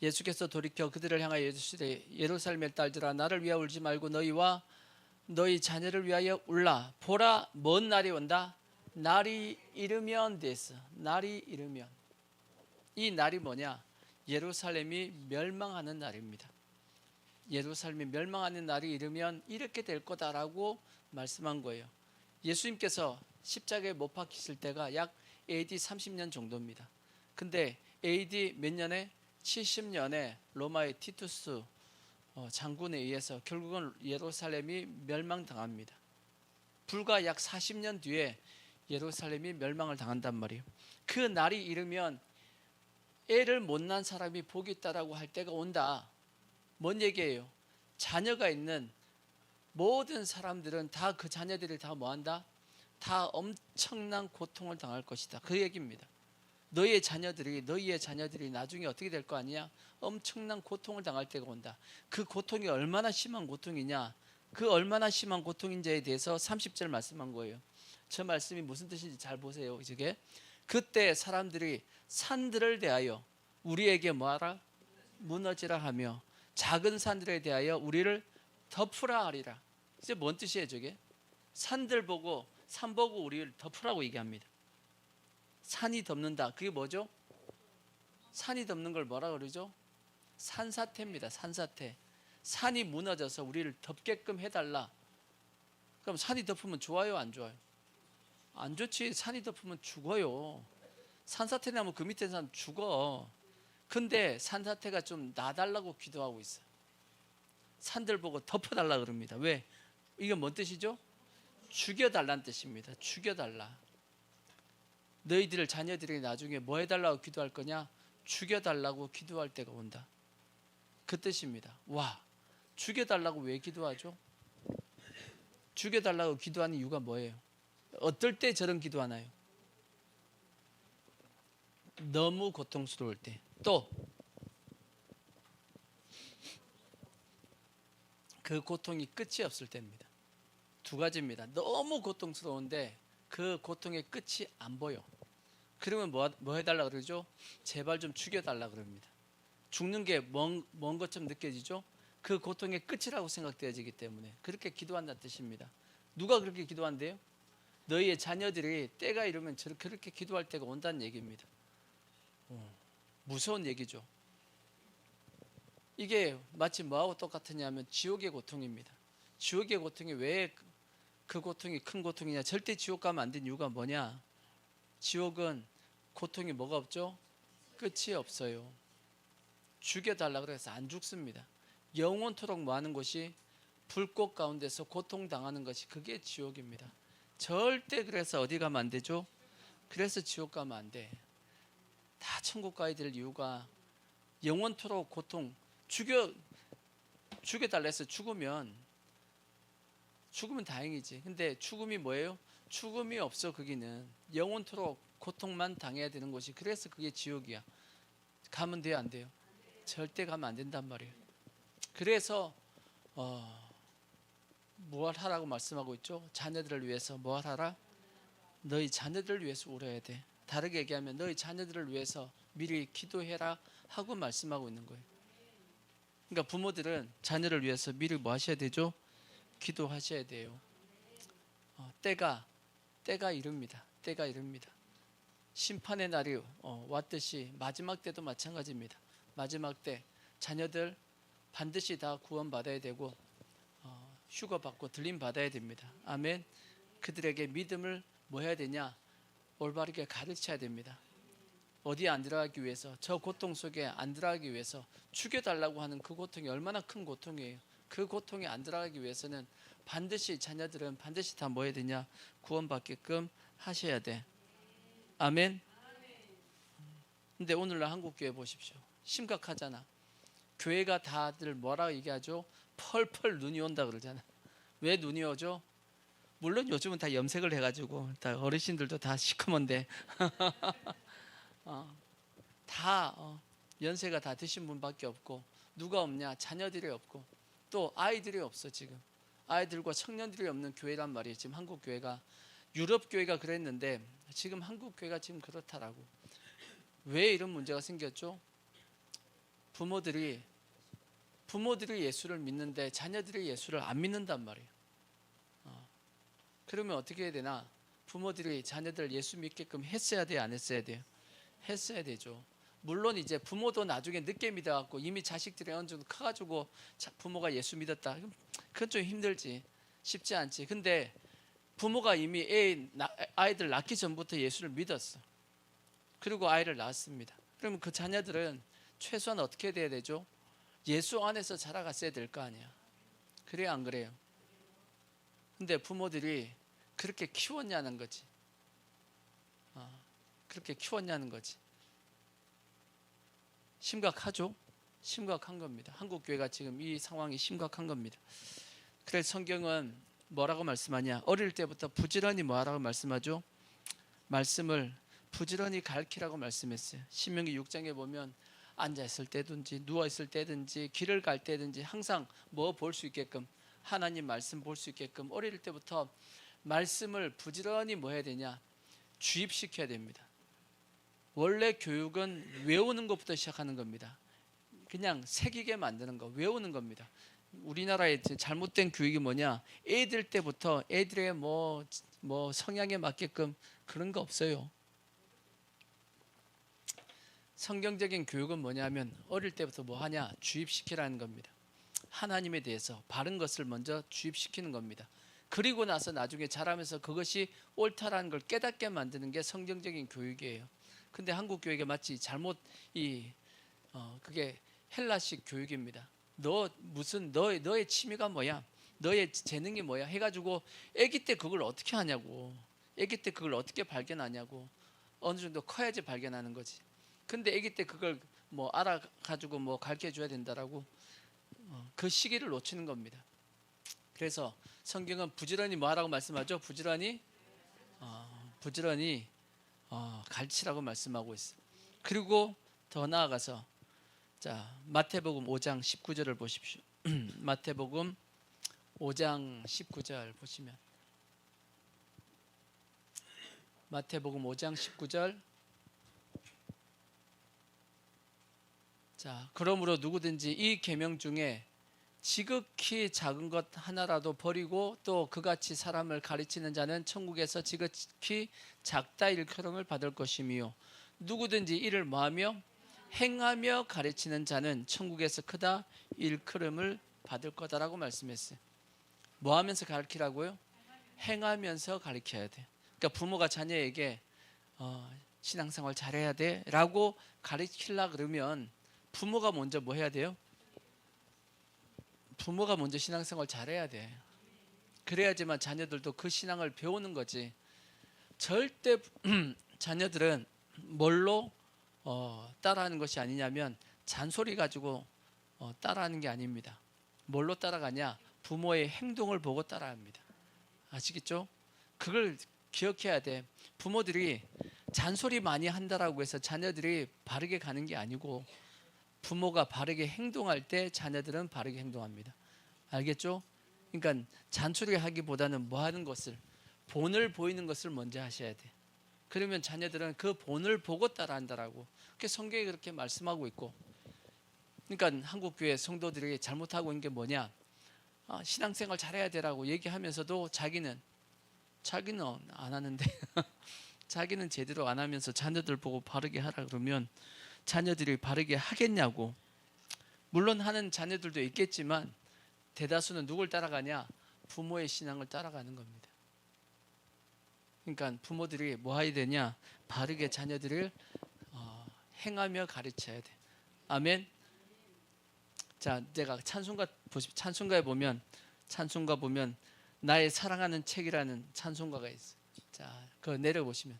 예수께서 돌이켜 그들을 향하여 이르시되 예루살렘의 딸들아, 나를 위하여 울지 말고 너희와 너희 자녀를 위하여 울라. 보라, 먼 날이 온다. 날이 이르면 됐어. 날이 이르면. 이 날이 뭐냐? 예루살렘이 멸망하는 날입니다. 예루살렘이 멸망하는 날이 이르면 이렇게 될 거다라고 말씀한 거예요. 예수님께서 십자가에 못 박히실 때가 약 AD 30년 정도입니다. 근데 AD 몇 년에 70년에 로마의 티투스 장군에 의해서 결국은 예루살렘이 멸망당합니다. 불과 약 40년 뒤에 예루살렘이 멸망을 당한단 말이에요. 그 날이 이르면 애를 못 낳은 사람이 복이 있다라고 할 때가 온다. 뭔 얘기예요? 자녀가 있는 모든 사람들은 다 그 자녀들이 다 뭐한다? 다 엄청난 고통을 당할 것이다. 그 얘기입니다. 너희의 자녀들이 나중에 어떻게 될 거 아니야? 엄청난 고통을 당할 때가 온다. 그 고통이 얼마나 심한 고통이냐? 그 얼마나 심한 고통인지에 대해서 30절 말씀한 거예요. 저 말씀이 무슨 뜻인지 잘 보세요. 이게 그때 사람들이 산들을 대하여 우리에게 뭐하라? 무너지라 하며 작은 산들에 대하여 우리를 덮으라 하리라. 이제 뭔 뜻이에요 저게? 산들 보고 산 보고 우리를 덮으라고 얘기합니다. 산이 덮는다. 그게 뭐죠? 산이 덮는 걸 뭐라 그러죠? 산사태입니다. 산사태. 산이 무너져서 우리를 덮게끔 해달라. 그럼 산이 덮으면 좋아요 안 좋아요? 안 좋지. 산이 덮으면 죽어요. 산사태 나면 그 밑에 사람 죽어. 근데 산사태가 좀 나달라고 기도하고 있어요. 산들 보고 덮어달라 그럽니다. 왜? 이게 뭔 뜻이죠? 죽여달라는 뜻입니다. 죽여달라. 너희들 자녀들이 나중에 뭐 해달라고 기도할 거냐? 죽여달라고 기도할 때가 온다. 그 뜻입니다. 와, 죽여달라고 왜 기도하죠? 죽여달라고 기도하는 이유가 뭐예요? 어떨 때 저런 기도하나요? 너무 고통스러울 때. 또 그 고통이 끝이 없을 때입니다. 두 가지입니다. 너무 고통스러운데 그 고통의 끝이 안 보여. 그러면 뭐 해달라 그러죠? 제발 좀 죽여달라 그럽니다. 죽는 게 먼 것처럼 느껴지죠? 그 고통의 끝이라고 생각되어지기 때문에 그렇게 기도한다는 뜻입니다. 누가 그렇게 기도한대요? 너희의 자녀들이 때가 이르면 그렇게 기도할 때가 온다는 얘기입니다. 무서운 얘기죠. 이게 마치 뭐하고 똑같으냐면 지옥의 고통입니다. 지옥의 고통이 왜 그 고통이 큰 고통이냐? 절대 지옥 가면 안 되는 이유가 뭐냐? 지옥은 고통이 뭐가 없죠? 끝이 없어요. 죽여달라 그래서 안 죽습니다. 영원토록 뭐 하는 것이 불꽃 가운데서 고통당하는 것이 그게 지옥입니다. 절대 그래서 어디 가면 안 되죠? 그래서 지옥 가면 안 돼. 다 천국 가야 될 이유가 영원토록 고통 죽여달라 해서 죽으면 다행이지. 근데 죽음이 뭐예요? 죽음이 없어. 거기는 영원토록 고통만 당해야 되는 곳이. 그래서 그게 지옥이야. 가면 돼요 안 돼요? 절대 가면 안 된단 말이에요. 그래서 무엇 하라고 말씀하고 있죠? 자녀들을 위해서 무엇 하라? 너희 자녀들을 위해서 울어야 돼. 다르게 얘기하면 너희 자녀들을 위해서 미리 기도해라 하고 말씀하고 있는 거예요. 그러니까 부모들은 자녀를 위해서 미리 뭐 하셔야 되죠? 기도하셔야 돼요. 때가 이릅니다. 때가 이릅니다. 심판의 날이 왔듯이 마지막 때도 마찬가지입니다. 마지막 때 자녀들 반드시 다 구원받아야 되고 휴거받고 들림받아야 됩니다. 아멘. 그들에게 믿음을 뭐 해야 되냐? 올바르게 가르쳐야 됩니다. 어디에 안 들어가기 위해서, 저 고통 속에 안 들어가기 위해서 죽여달라고 하는 그 고통이 얼마나 큰 고통이에요. 그 고통에 안 들어가기 위해서는 반드시 자녀들은 반드시 다 뭐 해야 되냐? 구원받게끔 하셔야 돼. 아멘. 근데 오늘날 한국교회 보십시오. 심각하잖아. 교회가 다들 뭐라고 얘기하죠? 펄펄 눈이 온다 그러잖아. 왜 눈이 오죠? 물론 요즘은 다 염색을 해가지고 다 어르신들도 다 시커먼데 다 연세가 다 드신 분밖에 없고 누가 없냐? 자녀들이 없고 또 아이들이 없어. 지금 아이들과 청년들이 없는 교회란 말이에요. 지금 한국 교회가. 유럽 교회가 그랬는데 지금 한국 교회가 지금 그렇다라고. 왜 이런 문제가 생겼죠? 부모들이 예수를 믿는데 자녀들이 예수를 안 믿는단 말이에요. 그러면 어떻게 해야 되나? 부모들이 자녀들 예수 믿게끔 했어야 돼요, 안 했어야 돼요? 했어야 되죠. 물론 이제 부모도 나중에 늦게 믿어갖고 이미 자식들이 어느 정도 커가지고 부모가 예수 믿었다. 그건 좀 힘들지. 쉽지 않지. 근데 부모가 이미 아이들 낳기 전부터 예수를 믿었어. 그리고 아이를 낳았습니다. 그러면 그 자녀들은 최소한 어떻게 돼야 되죠? 예수 안에서 자라갔어야 될 거 아니야. 그래요, 안 그래요? 근데 부모들이 그렇게 키웠냐는 거지. 그렇게 키웠냐는 거지. 심각하죠? 심각한 겁니다. 한국 교회가 지금 이 상황이 심각한 겁니다. 그래서 성경은 뭐라고 말씀하냐? 어릴 때부터 부지런히 뭐라고 말씀하죠? 말씀을 부지런히 가르치라고 말씀했어요. 신명기 6장에 보면 앉아 있을 때든지 누워 있을 때든지 길을 갈 때든지 항상 뭐 볼 수 있게끔, 하나님 말씀 볼 수 있게끔 어릴 때부터 말씀을 부지런히 뭐 해야 되냐? 주입시켜야 됩니다. 원래 교육은 외우는 것부터 시작하는 겁니다. 그냥 새기게 만드는 거, 외우는 겁니다. 우리나라의 잘못된 교육이 뭐냐? 애들 때부터 애들의 뭐 성향에 맞게끔 그런 거 없어요. 성경적인 교육은 뭐냐면 어릴 때부터 뭐 하냐? 주입시키라는 겁니다. 하나님에 대해서 바른 것을 먼저 주입시키는 겁니다. 그리고 나서 나중에 자라면서 그것이 옳다라는 걸 깨닫게 만드는 게 성경적인 교육이에요. 근데 한국 교육에 마치 잘못 그게 헬라식 교육입니다. 너의 취미가 뭐야? 너의 재능이 뭐야? 해가지고 아기 때 그걸 어떻게 하냐고. 아기 때 그걸 어떻게 발견하냐고. 어느 정도 커야지 발견하는 거지. 근데 아기 때 그걸 뭐 알아가지고 뭐 가르쳐 줘야 된다라고 그 시기를 놓치는 겁니다. 그래서 성경은 부지런히 뭐하라고 말씀하죠? 부지런히 가르치라고 말씀하고 있어요. 그리고 더 나아가서 자 마태복음 5장 19절을 보십시오. 마태복음 5장 19절 보시면 마태복음 5장 19절 자 그러므로 누구든지 이 계명 중에 지극히 작은 것 하나라도 버리고 또 그같이 사람을 가르치는 자는 천국에서 지극히 작다 일컬음을 받을 것이며 누구든지 이를 뭐하며 행하며 가르치는 자는 천국에서 크다 일컬음을 받을 거다라고 말씀했어요. 뭐 하면서 가르치라고요? 행하면서 가르쳐야 돼. 그러니까 부모가 자녀에게 신앙생활 잘해야 돼 라고 가르치려 그러면 부모가 먼저 뭐 해야 돼요? 부모가 먼저 신앙생활 잘해야 돼. 그래야지만 자녀들도 그 신앙을 배우는 거지. 절대 자녀들은 뭘로 따라하는 것이 아니냐면 잔소리 가지고 따라하는 게 아닙니다. 뭘로 따라가냐? 부모의 행동을 보고 따라합니다. 아시겠죠? 그걸 기억해야 돼. 부모들이 잔소리 많이 한다라고 해서 자녀들이 바르게 가는 게 아니고 부모가 바르게 행동할 때 자녀들은 바르게 행동합니다. 알겠죠? 그러니까 잔소리 하기보다는 뭐 하는 것을 본을 보이는 것을 먼저 하셔야 돼. 그러면 자녀들은 그 본을 보고 따라한다라고. 그게 성경이 그렇게 말씀하고 있고. 그러니까 한국 교회 성도들이 잘못하고 있는 게 뭐냐? 신앙생활 잘해야 되라고 얘기하면서도 자기는 안 하는데 자기는 제대로 안 하면서 자녀들 보고 바르게 하라 그러면 자녀들이 바르게 하겠냐고. 물론 하는 자녀들도 있겠지만 대다수는 누굴 따라가냐? 부모의 신앙을 따라가는 겁니다. 그러니까 부모들이 뭐 해야 되냐? 바르게 자녀들을 행하며 가르쳐야 돼. 아멘. 자, 내가 찬송가에 보면 나의 사랑하는 책이라는 찬송가가 있어. 자, 그거 내려보시면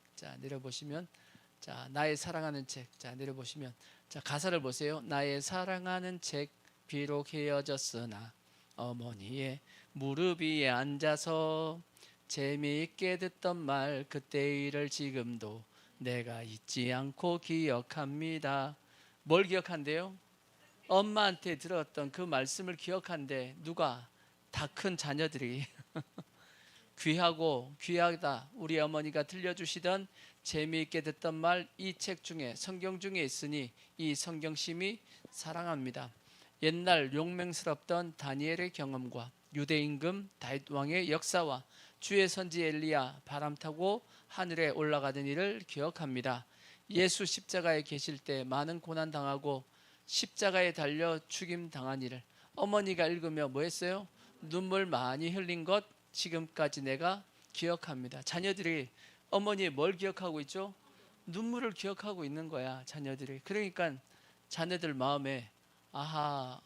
자, 나의 사랑하는 책. 자, 내려보시면 자, 가사를 보세요. 나의 사랑하는 책 비록 헤어졌으나 어머니의 무릎 위에 앉아서 재미있게 듣던 말 그때의 일을 지금도 내가 잊지 않고 기억합니다. 뭘 기억한대요? 엄마한테 들었던 그 말씀을 기억한대. 누가? 다 큰 자녀들이 귀하다 우리 어머니가 들려주시던 재미있게 듣던 말 이 책 중에 성경 중에 있으니 이 성경심이 사랑합니다. 옛날 용맹스럽던 다니엘의 경험과 유대 임금 다윗 왕의 역사와 주의 선지 엘리야 바람 타고 하늘에 올라가던 일을 기억합니다. 예수 십자가에 계실 때 많은 고난 당하고 십자가에 달려 죽임 당한 일을 어머니가 읽으며 뭐 했어요? 눈물 많이 흘린 것 지금까지 내가 기억합니다. 자녀들이 어머니의 뭘 기억하고 있죠? 눈물을 기억하고 있는 거야, 자녀들이. 그러니까 자녀들 마음에 아하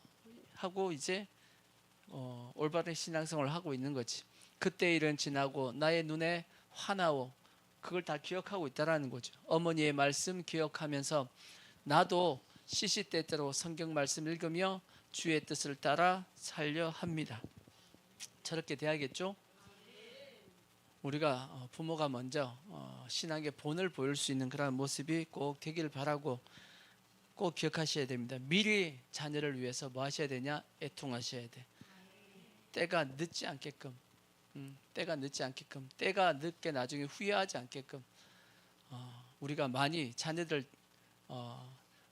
하고 이제 올바른 신앙생활을 하고 있는 거지. 그때 일은 지나고 나의 눈에 화나오, 그걸 다 기억하고 있다라는 거죠. 어머니의 말씀 기억하면서 나도 시시때때로 성경 말씀 읽으며 주의 뜻을 따라 살려 합니다. 저렇게 돼야겠죠? 우리가 부모가 먼저 신앙의 본을 보일 수 있는 그런 모습이 꼭 되기를 바라고, 꼭 기억하셔야 됩니다. 미리 자녀를 위해서 뭐 하셔야 되냐? 애통하셔야 돼. 때가 늦지 않게끔, 때가 늦지 않게끔, 때가 늦게 나중에 후회하지 않게끔. 우리가 많이 자녀들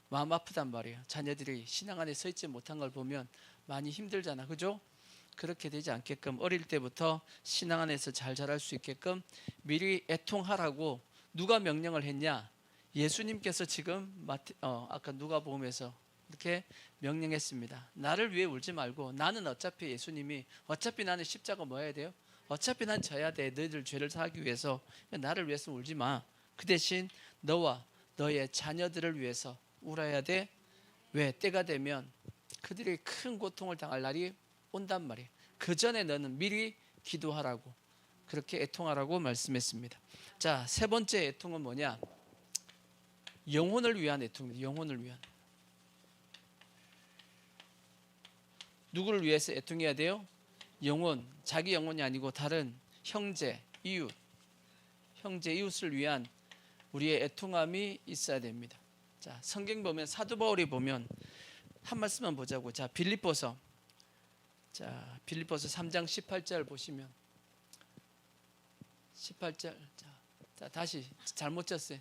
마음 아프단 말이에요. 자녀들이 신앙 안에 서 있지 못한 걸 보면 많이 힘들잖아, 그죠? 그렇게 되지 않게끔 어릴 때부터 신앙 안에서 잘 자랄 수 있게끔 미리 애통하라고 누가 명령을 했냐? 예수님께서 지금 아까 누가복음에서 이렇게 명령했습니다. 나를 위해 울지 말고, 나는 어차피 어차피 나는 십자가 뭐 해야 돼요? 어차피 난 져야 돼. 너희들 죄를 사하기 위해서. 나를 위해서 울지 마. 그 대신 너와 너의 자녀들을 위해서 울어야 돼. 왜? 때가 되면 그들이 큰 고통을 당할 날이 온단 말이에요. 그 전에 너는 미리 기도하라고, 그렇게 애통하라고 말씀했습니다. 자, 세 번째 애통은 뭐냐? 영혼을 위한 애통입니다. 영혼을 위한. 누구를 위해서 애통해야 돼요? 영혼, 자기 영혼이 아니고 다른 형제, 이웃을 위한 우리의 애통함이 있어야 됩니다. 자, 성경 보면 사도 바울이 보면 한 말씀만 보자고. 자, 빌립보서 3장 18절 보시면 18절. 자, 다시 잘못 쳤어요.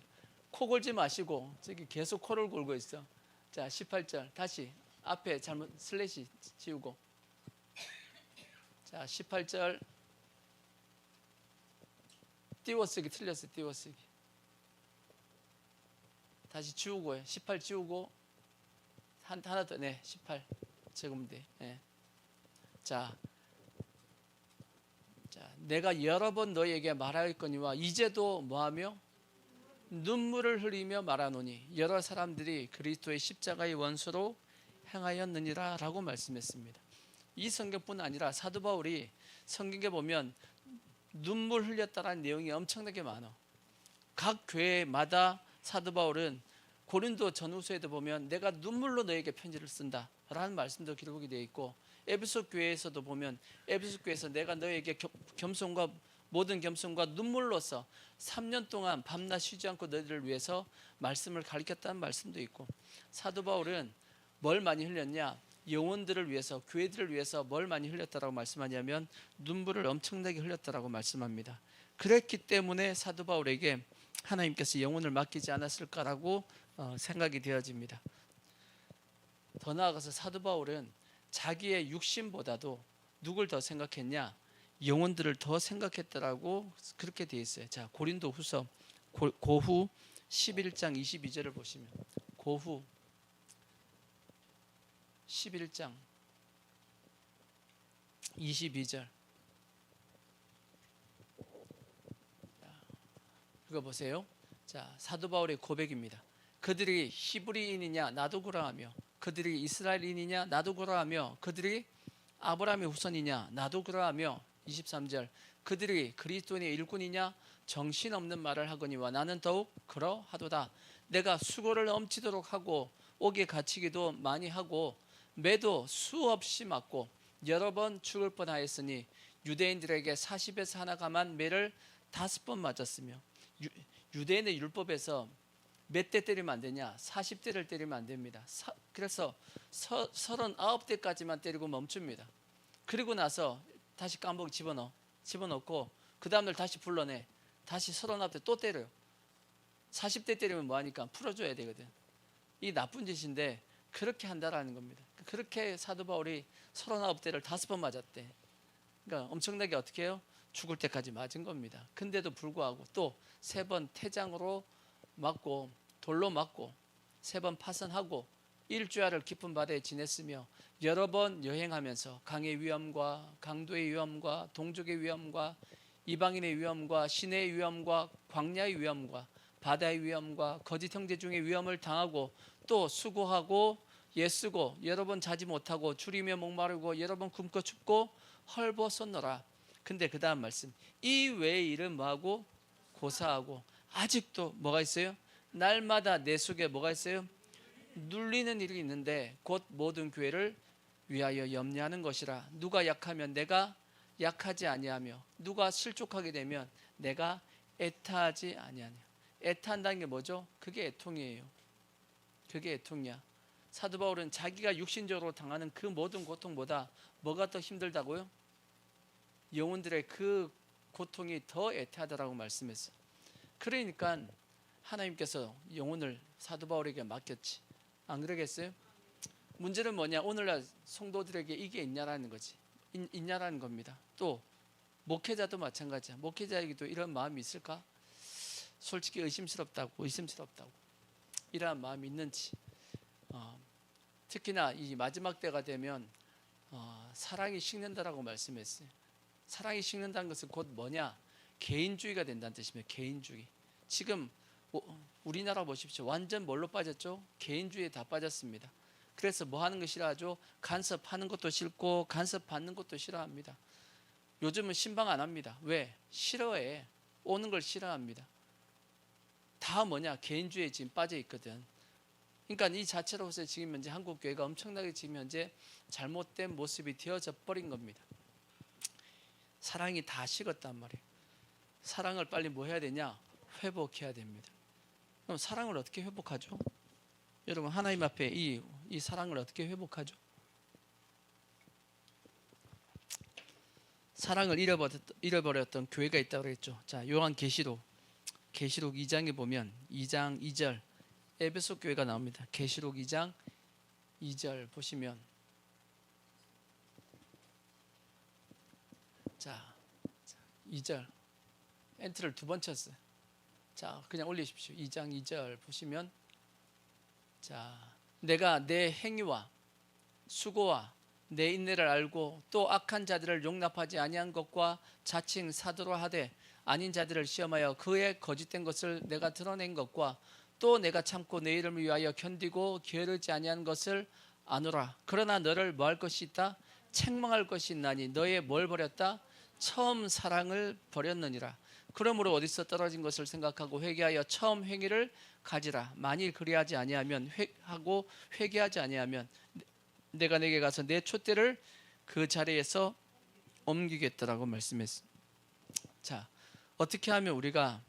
코 골지 마시고 저기 계속 코를 골고 있어. 자, 18절 다시 앞에 잘못 슬래시 지우고. 자, 18절 띄워쓰기 틀렸어. 띄워쓰기 다시 지우고요. 18 지우고 하나 더. 네, 18 적으면 돼. 네. 자, 내가 여러 번 너에게 말하였거니와 이제도 뭐하며 눈물을 흘리며 말하노니 여러 사람들이 그리스도의 십자가의 원수로 행하였느니라 라고 말씀했습니다. 이 성경뿐 아니라 사도 바울이 성경에 보면 눈물 흘렸다라는 내용이 엄청나게 많아. 각 교회마다 사도 바울은 고린도 전후서에도 보면 내가 눈물로 너에게 편지를 쓴다 라는 말씀도 기록이 되어 있고, 에베소 교회에서도 보면 에베소 교회에서 내가 너에게 겸손과 모든 겸손과 눈물로써 3년 동안 밤낮 쉬지 않고 너희들을 위해서 말씀을 가르쳤다는 말씀도 있고, 사도 바울은 뭘 많이 흘렸냐? 영혼들을 위해서, 교회들을 위해서 뭘 많이 흘렸다라고 말씀하냐면 눈물을 엄청나게 흘렸다라고 말씀합니다. 그랬기 때문에 사도 바울에게 하나님께서 영혼을 맡기지 않았을까라고 생각이 되어집니다. 더 나아가서 사도 바울은 자기의 육신보다도 누굴 더 생각했냐? 영혼들을 더 생각했다라고 그렇게 되어 있어요. 자, 고린도 후서 고후 11장 22절을 보시면, 고후 11장 22절 읽어보세요. 자, 사도 바울의 고백입니다. 그들이 히브리인이냐 나도 그러하며, 그들이 이스라엘인이냐 나도 그러하며, 그들이 아브라함의 후손이냐 나도 그러하며, 23절 그들이 그리스도인의 일꾼이냐 정신없는 말을 하거니와 나는 더욱 그러하도다. 내가 수고를 넘치도록 하고 옥에 갇히기도 많이 하고 매도 수없이 맞고 여러 번 죽을 뻔하였으니 유대인들에게 40에서 하나 감한 매를 5번 맞았으며, 유대인의 율법에서 몇 대 때리면 안 되냐? 40대를 때리면 안 됩니다. 그래서 39대까지만 때리고 멈춥니다. 그리고 나서 다시 깜복 집어넣고 그 다음날 다시 불러내. 다시 39대 또 때려요. 40대 때리면 뭐하니까 풀어줘야 되거든. 이 나쁜 짓인데 그렇게 한다라는 겁니다. 그렇게 사도 바울이 39대를 5번 맞았대. 그러니까 엄청나게 어떻게 해요? 죽을 때까지 맞은 겁니다. 근데도 불구하고 또 3번 태장으로 맞고 돌로 맞고 3번 파선하고 일주야를 깊은 바다에 지냈으며 여러 번 여행하면서 강의 위험과 강도의 위험과 동족의 위험과 이방인의 위험과 시내의 위험과 광야의 위험과 바다의 위험과 거짓 형제 중에 위험을 당하고 또 수고하고 애쓰고 여러 번 자지 못하고 주리며 목마르고 여러 번 굶고 춥고 헐벗었노라. 근데 그 다음 말씀, 이 외의 일은 뭐하고 고사하고 아직도 뭐가 있어요? 날마다 내 속에 뭐가 있어요? 눌리는 일이 있는데 곧 모든 교회를 위하여 염려하는 것이라. 누가 약하면 내가 약하지 아니하며 누가 실족하게 되면 내가 애타하지 아니하냐. 애타한다는 게 뭐죠? 그게 애통이에요. 그게 애통이야. 사도 바울은 자기가 육신적으로 당하는 그 모든 고통보다 뭐가 더 힘들다고요? 영혼들의 그 고통이 더 애타하다라고 말씀했어요. 그러니까 하나님께서 영혼을 사도 바울에게 맡겼지. 안 그러겠어요? 문제는 뭐냐? 오늘날 성도들에게 이게 있냐라는 거지. 있냐라는 겁니다. 또 목회자도 마찬가지야. 목회자에게도 이런 마음이 있을까? 솔직히 의심스럽다고 이러한 마음이 있는지. 특히나 이 마지막 때가 되면 사랑이 식는다라고 말씀했어요. 사랑이 식는다는 것은 곧 뭐냐? 개인주의가 된다는 뜻입니다. 개인주의. 지금 우리나라 보십시오. 완전 뭘로 빠졌죠? 개인주의에 다 빠졌습니다. 그래서 뭐 하는 거 싫어하죠? 간섭하는 것도 싫고 간섭받는 것도 싫어합니다. 요즘은 신방 안 합니다. 왜? 싫어해. 오는 걸 싫어합니다. 다 뭐냐? 개인주의에 지금 빠져 있거든. 그러니까 이 자체로서 지금 현재 한국 교회가 엄청나게 지금 현재 잘못된 모습이 되어져 버린 겁니다. 사랑이 다 식었단 말이에요. 사랑을 빨리 뭐 해야 되냐? 회복해야 됩니다. 그럼 사랑을 어떻게 회복하죠? 여러분, 하나님 앞에 이 사랑을 어떻게 회복하죠? 사랑을 잃어버렸던 교회가 있다고 그랬죠. 자, 요한계시록 2장에 보면 2장 2절 에베소 교회가 나옵니다. 계시록 2장 2절 보시면, 자 2절 엔트를 두 번 쳤어요. 자, 그냥 올리십시오. 2장 2절 보시면, 자, 내가 내 행위와 수고와 내 인내를 알고 또 악한 자들을 용납하지 아니한 것과 자칭 사도로 하되 아닌 자들을 시험하여 그의 거짓된 것을 내가 드러낸 것과 또 내가 참고 내 이름을 위하여 견디고 게으르지 아니한 것을 아노라. 그러나 너를 뭐 할 것이 있다? 책망할 것이 있나니 너의 뭘 버렸다? 처음 사랑을 버렸느니라. 그러므로 어디서 떨어진 것을 생각하고 회개하여 처음 행위를 가지라. 만일 그리하지 아니하면 회개하지 아니하면 내가 내게 가서 내 촛대를 그 자리에서 옮기겠다라고 말씀했습니다. 자, 어떻게 하면 우리가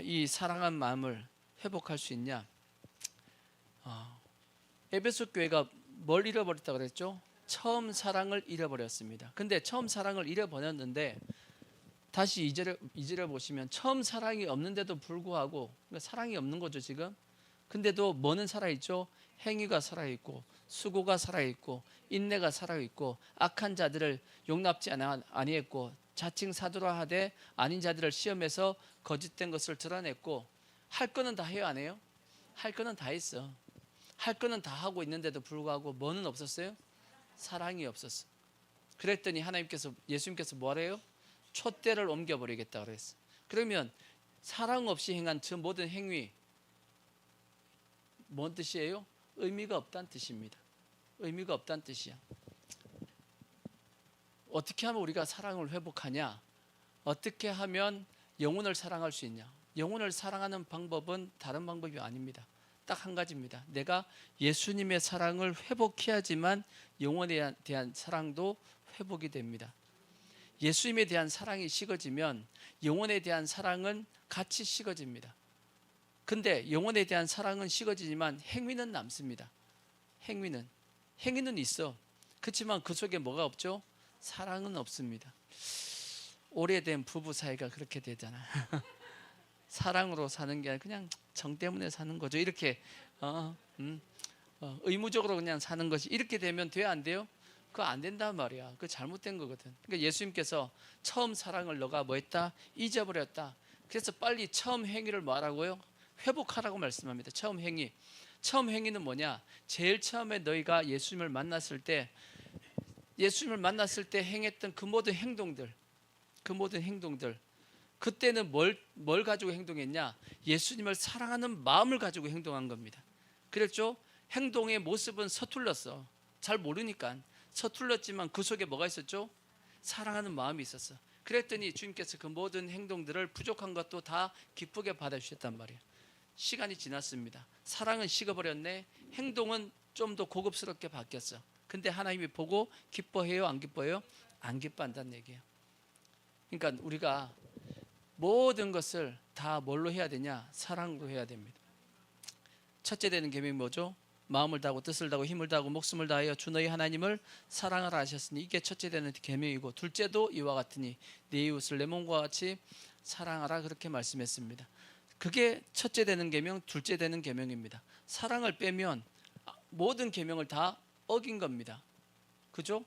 이 사랑한 마음을 회복할 수 있냐? 에베소 교회가 뭘 잃어버렸다고 그랬죠? 처음 사랑을 잃어버렸습니다. 근데 처음 사랑을 잃어버렸는데 다시 2절을 보시면 처음 사랑이 없는데도 불구하고, 그러니까 사랑이 없는 거죠 지금. 근데도 뭐는 살아있죠? 행위가 살아있고 수고가 살아있고 인내가 살아있고 악한 자들을 용납지 아니했고 자칭 사도라 하되 아닌 자들을 시험해서 거짓된 것을 드러냈고. 할 거는 다 해요, 안 해요? 할 거는 다 했어. 할 거는 다 하고 있는데도 불구하고 뭐는 없었어요? 사랑이 없었어. 그랬더니 예수님께서 뭐래요? 촛대를 옮겨버리겠다 그랬어. 그러면 사랑 없이 행한 저 모든 행위 뭔 뜻이에요? 의미가 없다는 뜻입니다. 의미가 없다는 뜻이야. 어떻게 하면 우리가 사랑을 회복하냐? 어떻게 하면 영혼을 사랑할 수 있냐? 영혼을 사랑하는 방법은 다른 방법이 아닙니다. 딱 한 가지입니다. 내가 예수님의 사랑을 회복해야지만 영혼에 대한 사랑도 회복이 됩니다. 예수님에 대한 사랑이 식어지면 영혼에 대한 사랑은 같이 식어집니다. 근데 영혼에 대한 사랑은 식어지지만 행위는 남습니다. 행위는 있어. 그렇지만 그 속에 뭐가 없죠? 사랑은 없습니다. 오래된 부부 사이가 그렇게 되잖아. 사랑으로 사는 게 아니라 그냥 정 때문에 사는 거죠. 이렇게 의무적으로 그냥 사는 것이 이렇게 되면 돼야 안 돼요? 그거 안 된단 말이야. 그거 잘못된 거거든. 그러니까 예수님께서 처음 사랑을 너가 뭐 했다? 잊어버렸다. 그래서 빨리 처음 행위를 뭐 하라고요? 회복하라고 말씀합니다. 처음 행위. 처음 행위는 뭐냐? 제일 처음에 너희가 예수님을 만났을 때 행했던 그 모든 행동들 그때는 뭘 가지고 행동했냐? 예수님을 사랑하는 마음을 가지고 행동한 겁니다. 그랬죠? 행동의 모습은 서툴렀어. 잘 모르니까 서툴렀지만 그 속에 뭐가 있었죠? 사랑하는 마음이 있었어. 그랬더니 주님께서 그 모든 행동들을 부족한 것도 다 기쁘게 받아주셨단 말이에요. 시간이 지났습니다. 사랑은 식어버렸네. 행동은 좀 더 고급스럽게 바뀌었어. 근데 하나님이 보고 기뻐해요? 안 기뻐해요? 안 기뻐한다는 얘기예요. 그러니까 우리가 모든 것을 다 뭘로 해야 되냐? 사랑으로 해야 됩니다. 첫째 되는 계명이 뭐죠? 마음을 다하고 뜻을 다하고 힘을 다하고 목숨을 다하여 주 너희 하나님을 사랑하라 하셨으니 이게 첫째 되는 계명이고, 둘째도 이와 같으니 네 이웃을 내 몸과 같이 사랑하라, 그렇게 말씀했습니다. 그게 첫째 되는 계명, 둘째 되는 계명입니다. 사랑을 빼면 모든 계명을 다 어긴 겁니다. 그죠?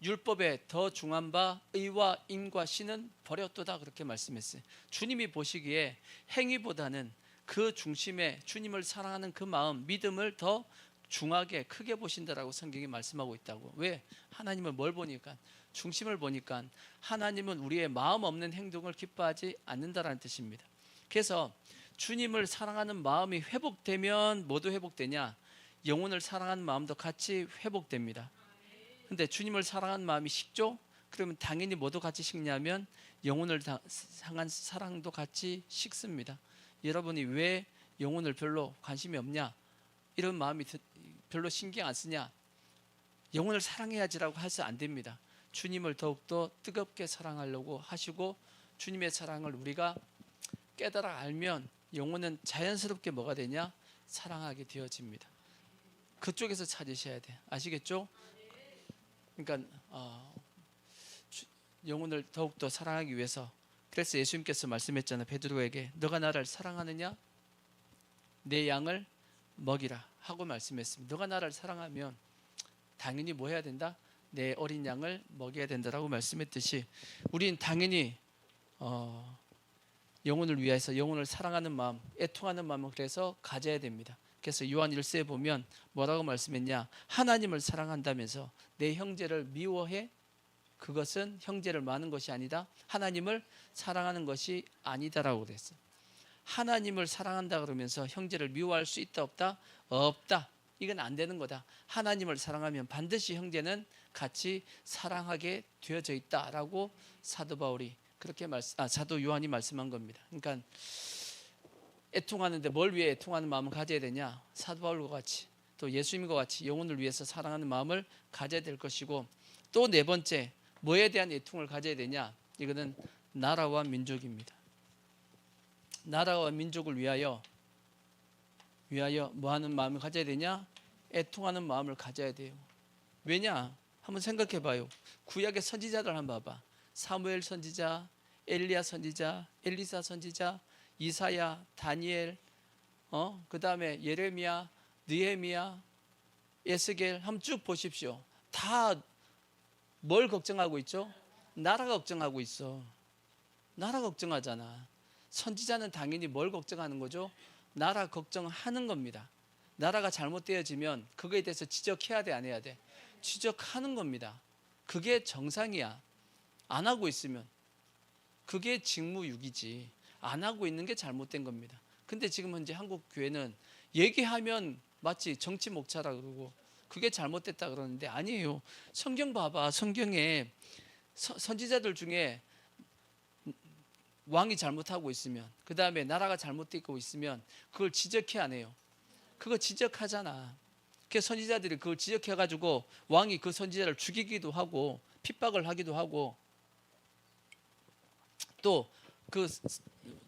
율법에 더 중한 바 의와 인과 신은 버렸도다, 그렇게 말씀했어요. 주님이 보시기에 행위보다는 그 중심에 주님을 사랑하는 그 마음, 믿음을 더 중하게 크게 보신다라고 성경이 말씀하고 있다고. 왜? 하나님은 뭘 보니까? 중심을 보니까 하나님은 우리의 마음 없는 행동을 기뻐하지 않는다라는 뜻입니다. 그래서 주님을 사랑하는 마음이 회복되면 뭐도 회복되냐? 영혼을 사랑하는 마음도 같이 회복됩니다. 근데 주님을 사랑하는 마음이 식죠? 그러면 당연히 뭐도 같이 식냐면 영혼을 향한 사랑도 같이 식습니다. 여러분이 왜 영혼을 별로 관심이 없냐? 이런 마음이 별로 신경 안 쓰냐? 영혼을 사랑해야지라고 해서 안 됩니다. 주님을 더욱더 뜨겁게 사랑하려고 하시고, 주님의 사랑을 우리가 깨달아 알면 영혼은 자연스럽게 뭐가 되냐? 사랑하게 되어집니다. 그쪽에서 찾으셔야 돼. 아시겠죠? 그러니까 영혼을 더욱더 사랑하기 위해서, 그래서 예수님께서 말씀했잖아요. 베드로에게 너가 나를 사랑하느냐? 내 양을 먹이라 하고 말씀했습니다. 너가 나를 사랑하면 당연히 뭐 해야 된다? 내 어린 양을 먹여야 된다라고 말씀했듯이 우린 당연히 영혼을 위해서 영혼을 사랑하는 마음, 애통하는 마음을 그래서 가져야 됩니다. 그래서 요한 1서에 보면 뭐라고 말씀했냐? 하나님을 사랑한다면서 내 형제를 미워해? 그것은 형제를 많은 것이 아니다. 하나님을 사랑하는 것이 아니다라고 그랬어요. 하나님을 사랑한다 그러면서 형제를 미워할 수 있다 없다? 없다. 이건 안 되는 거다. 하나님을 사랑하면 반드시 형제는 같이 사랑하게 되어져 있다라고 사도 바울이 그렇게 사도 요한이 말씀한 겁니다. 그러니까 애통하는데 뭘 위해 애통하는 마음을 가져야 되냐? 사도 바울과 같이, 또 예수님과 같이 영혼을 위해서 사랑하는 마음을 가져야 될 것이고, 또 네 번째 뭐에 대한 애통을 가져야 되냐? 이거는 나라와 민족입니다. 나라와 민족을 위하여 뭐 하는 마음을 가져야 되냐? 애통하는 마음을 가져야 돼요. 왜냐? 한번 생각해 봐요. 구약의 선지자들 한번 봐봐. 사무엘 선지자, 엘리야 선지자, 엘리사 선지자, 이사야, 다니엘, 그 다음에 예레미야, 느헤미야, 에스겔 한번 쭉 보십시오. 다 뭘 걱정하고 있죠? 나라 걱정하고 있어. 나라 걱정하잖아. 선지자는 당연히 뭘 걱정하는 거죠? 나라 걱정하는 겁니다. 나라가 잘못되어지면 그거에 대해서 지적해야 돼, 안 해야 돼? 지적하는 겁니다. 그게 정상이야. 안 하고 있으면 그게 직무유기지. 안 하고 있는 게 잘못된 겁니다. 근데 지금 현재 한국 교회는 얘기하면 마치 정치 목차라 그러고 그게 잘못됐다 그러는데 아니에요. 성경 봐봐. 성경에 선지자들 중에 왕이 잘못하고 있으면, 그 다음에 나라가 잘못되고 있으면 그걸 지적해 안 해요? 그거 지적하잖아. 그래서 선지자들이 그걸 지적해가지고 왕이 그 선지자를 죽이기도 하고 핍박을 하기도 하고, 또 그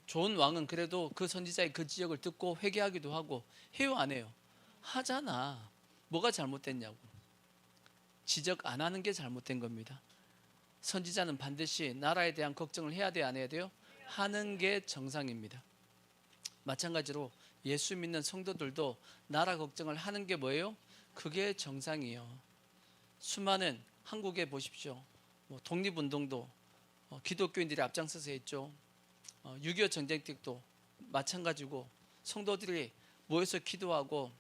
좋은 왕은 그래도 그 선지자의 그 지적을 듣고 회개하기도 하고 해요, 안 해요? 하잖아. 뭐가 잘못됐냐고. 지적 안 하는 게 잘못된 겁니다. 선지자는 반드시 나라에 대한 걱정을 해야 돼요, 안 해야 돼요? 하는 게 정상입니다. 마찬가지로 예수 믿는 성도들도 나라 걱정을 하는 게 뭐예요? 그게 정상이에요. 수많은 한국에 보십시오. 독립운동도 기독교인들이 앞장서서 했죠. 6.25 전쟁 때도 마찬가지고 성도들이 모여서 기도하고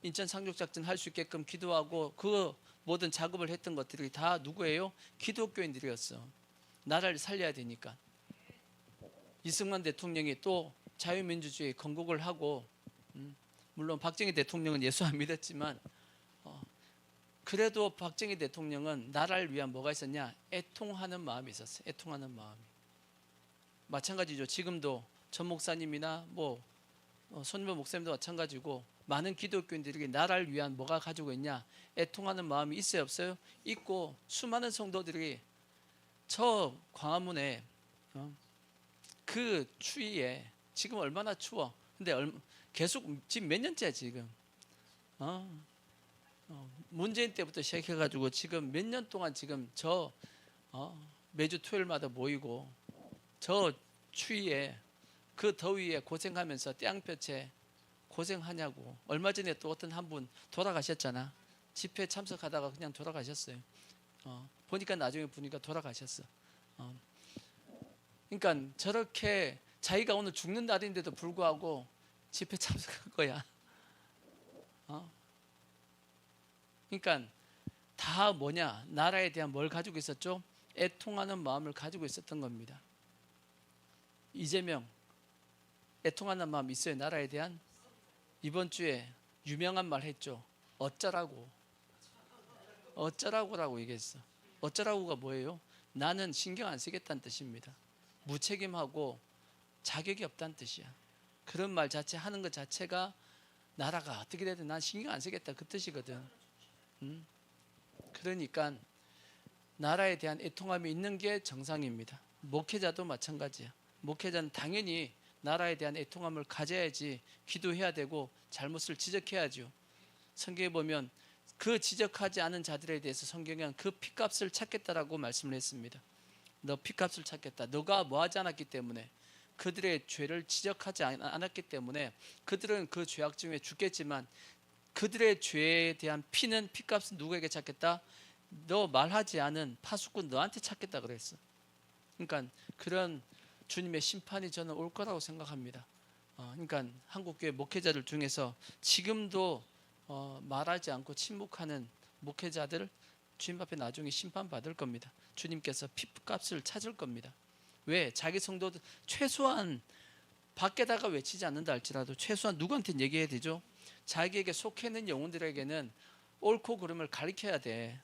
인천 상륙작전 할 수 있게끔 기도하고 그 모든 작업을 했던 것들이 다 누구예요? 기독교인들이었어. 나라를 살려야 되니까. 이승만 대통령이 또 자유민주주의 건국을 하고 물론 박정희 대통령은 예수 안 믿었지만 그래도 박정희 대통령은 나라를 위한 뭐가 있었냐? 애통하는 마음이 있었어요. 애통하는 마음이. 마찬가지죠. 지금도 전 목사님이나 손인범 목사님도 마찬가지고 많은 기독교인들이 나라를 위한 뭐가 가지고 있냐? 애통하는 마음이 있어요, 없어요? 있고 수많은 성도들이 저 광화문에 그 추위에 지금 얼마나 추워. 근데 계속 지금 몇 년째 지금 문재인 때부터 시작해가지고 지금 몇 년 동안 지금 매주 토요일마다 모이고 저 추위에 그 더위에 고생하면서 땡볕에 고생하냐고. 얼마 전에 또 어떤 한 분 돌아가셨잖아. 집회 참석하다가 그냥 돌아가셨어요. 보니까 나중에 보니까 돌아가셨어. 그러니까 저렇게 자기가 오늘 죽는 날인데도 불구하고 집회 참석한 거야. 그러니까 다 뭐냐? 나라에 대한 뭘 가지고 있었죠? 애통하는 마음을 가지고 있었던 겁니다. 이재명 애통하는 마음 있어요? 나라에 대한? 이번 주에 유명한 말 했죠. 어쩌라고라고 얘기했어. 어쩌라고가 뭐예요? 나는 신경 안 쓰겠다는 뜻입니다. 무책임하고 자격이 없다는 뜻이야. 그런 말 자체 하는 것 자체가 나라가 어떻게 되든 난 신경 안 쓰겠다 그 뜻이거든. 그러니까 나라에 대한 애통함이 있는 게 정상입니다. 목회자도 마찬가지야. 목회자는 당연히 나라에 대한 애통함을 가져야지 기도해야 되고 잘못을 지적해야죠. 성경에 보면 그 지적하지 않은 자들에 대해서 성경은 그 핏값을 찾겠다라고 말씀을 했습니다. 너 핏값을 찾겠다. 너가 뭐하지 않았기 때문에, 그들의 죄를 지적하지 않았기 때문에 그들은 그 죄악 중에 죽겠지만 그들의 죄에 대한 피는 핏값은 누구에게 찾겠다? 너 말하지 않은 파수꾼 너한테 찾겠다 그랬어. 그러니까 그런 주님의 심판이 저는 올 거라고 생각합니다. 그러니까 한국교회 목회자들 중에서 지금도 말하지 않고 침묵하는 목회자들 주님 앞에 나중에 심판받을 겁니다. 주님께서 핏값을 찾을 겁니다. 왜? 자기 성도들 최소한 밖에다가 외치지 않는다 할지라도 최소한 누구한테 얘기해야 되죠? 자기에게 속해 있는 영혼들에게는 옳고 그름을 가르쳐야 돼.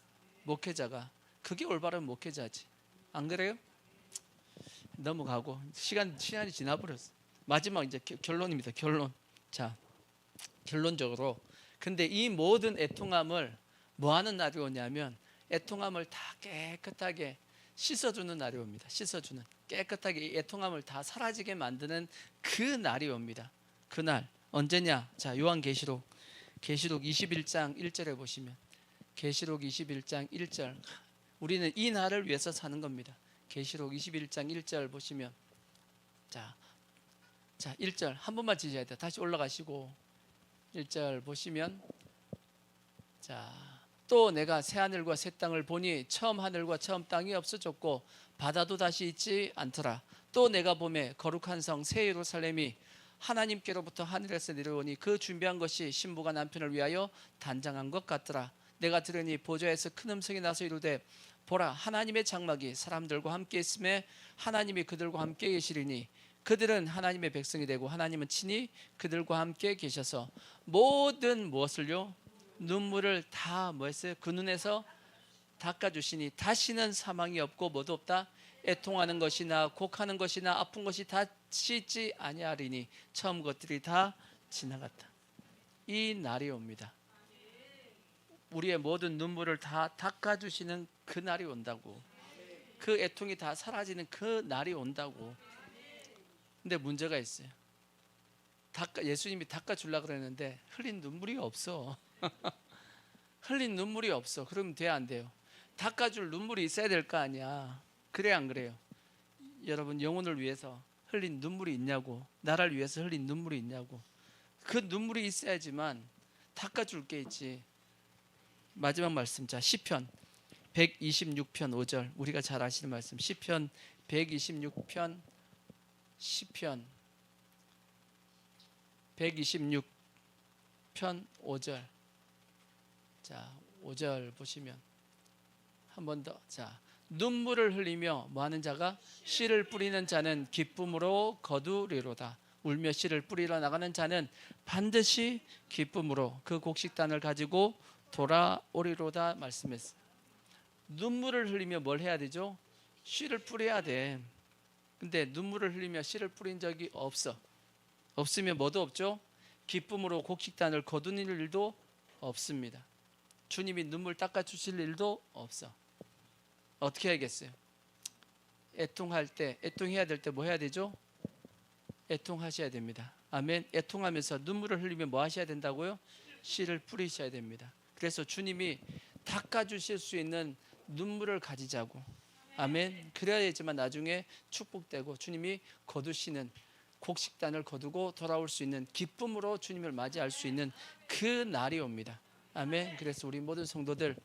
목회자가. 그게 올바른 목회자지. 안 그래요? 넘어가고 시간이 지나버렸어. 마지막 이제 결론입니다. 결론. 자, 결론적으로 근데 이 모든 애통함을 뭐 하는 날이 오냐면 애통함을 다 깨끗하게 씻어주는 날이 옵니다. 씻어주는, 깨끗하게 이 애통함을 다 사라지게 만드는 그 날이 옵니다. 그날 언제냐? 자, 요한계시록 21장 1절에 보시면, 계시록 21장 1절, 우리는 이 날을 위해서 사는 겁니다. 계시록 21장 1절 보시면, 자 1절 한 번만 지셔야 돼요. 다시 올라가시고 1절 보시면, 자, 또 내가 새 하늘과 새 땅을 보니 처음 하늘과 처음 땅이 없어졌고 바다도 다시 있지 않더라. 또 내가 보매 거룩한 성 새 예루살렘이 하나님께로부터 하늘에서 내려오니 그 준비한 것이 신부가 남편을 위하여 단장한 것 같더라. 내가 들으니 보좌에서 큰 음성이 나서 이르되 보라, 하나님의 장막이 사람들과 함께 있음에 하나님이 그들과 함께 계시리니 그들은 하나님의 백성이 되고 하나님은 친히 그들과 함께 계셔서 모든 무엇을요? 눈물을 다 뭐했어요? 그 눈에서 닦아주시니 다시는 사망이 없고 뭐도 없다? 애통하는 것이나 곡하는 것이나 아픈 것이 다시 있지 아니하리니 처음 것들이 다 지나갔다. 이 날이 옵니다. 우리의 모든 눈물을 다 닦아주시는 그 날이 온다고. 그 애통이 다 사라지는 그 날이 온다고. 근데 문제가 있어요. 예수님이 닦아주려고 그랬는데 흘린 눈물이 없어. 흘린 눈물이 없어. 그러면 돼야 안 돼요? 닦아줄 눈물이 있어야 될 거 아니야. 그래 안 그래요? 여러분, 영혼을 위해서 흘린 눈물이 있냐고. 나라를 위해서 흘린 눈물이 있냐고. 그 눈물이 있어야지만 닦아줄 게 있지. 마지막 말씀, 자, 시편 126편 5절, 우리가 잘 아시는 말씀, 시편 126편, 시편 126편 5절. 자, 5절 보시면 한 번 더. 자, 눈물을 흘리며 뭐하는 자가 씨를 뿌리는 자는 기쁨으로 거두리로다. 울며 씨를 뿌리러 나가는 자는 반드시 기쁨으로 그 곡식단을 가지고 돌아오리로다 말씀했어요. 눈물을 흘리며 뭘 해야 되죠? 씨를 뿌려야 돼. 근데 눈물을 흘리며 씨를 뿌린 적이 없으면 뭐도 없죠? 기쁨으로 곡식단을 거두는 일도 없습니다. 주님이 눈물 닦아주실 일도 없어. 어떻게 해야겠어요? 애통해야 될 때 뭐 해야 되죠? 애통하셔야 됩니다. 아멘. 애통하면서 눈물을 흘리면 뭐 하셔야 된다고요? 씨를 뿌리셔야 됩니다. 그래서 주님이 닦아주실 수 있는 눈물을 가지자고. 아멘. 그래야지만 나중에 축복되고 주님이 거두시는 곡식단을 거두고 돌아올 수 있는 기쁨으로 주님을 맞이할 수 있는 그 날이 옵니다. 아멘. 그래서 우리 모든 성도들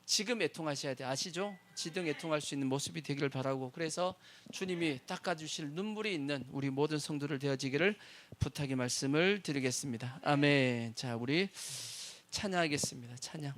지금 애통하셔야 돼. 아시죠? 지금 애통할 수 있는 모습이 되기를 바라고, 그래서 주님이 닦아주실 눈물이 있는 우리 모든 성도들 되어지기를 부탁의 말씀을 드리겠습니다. 아멘. 자, 우리 찬양하겠습니다. 찬양.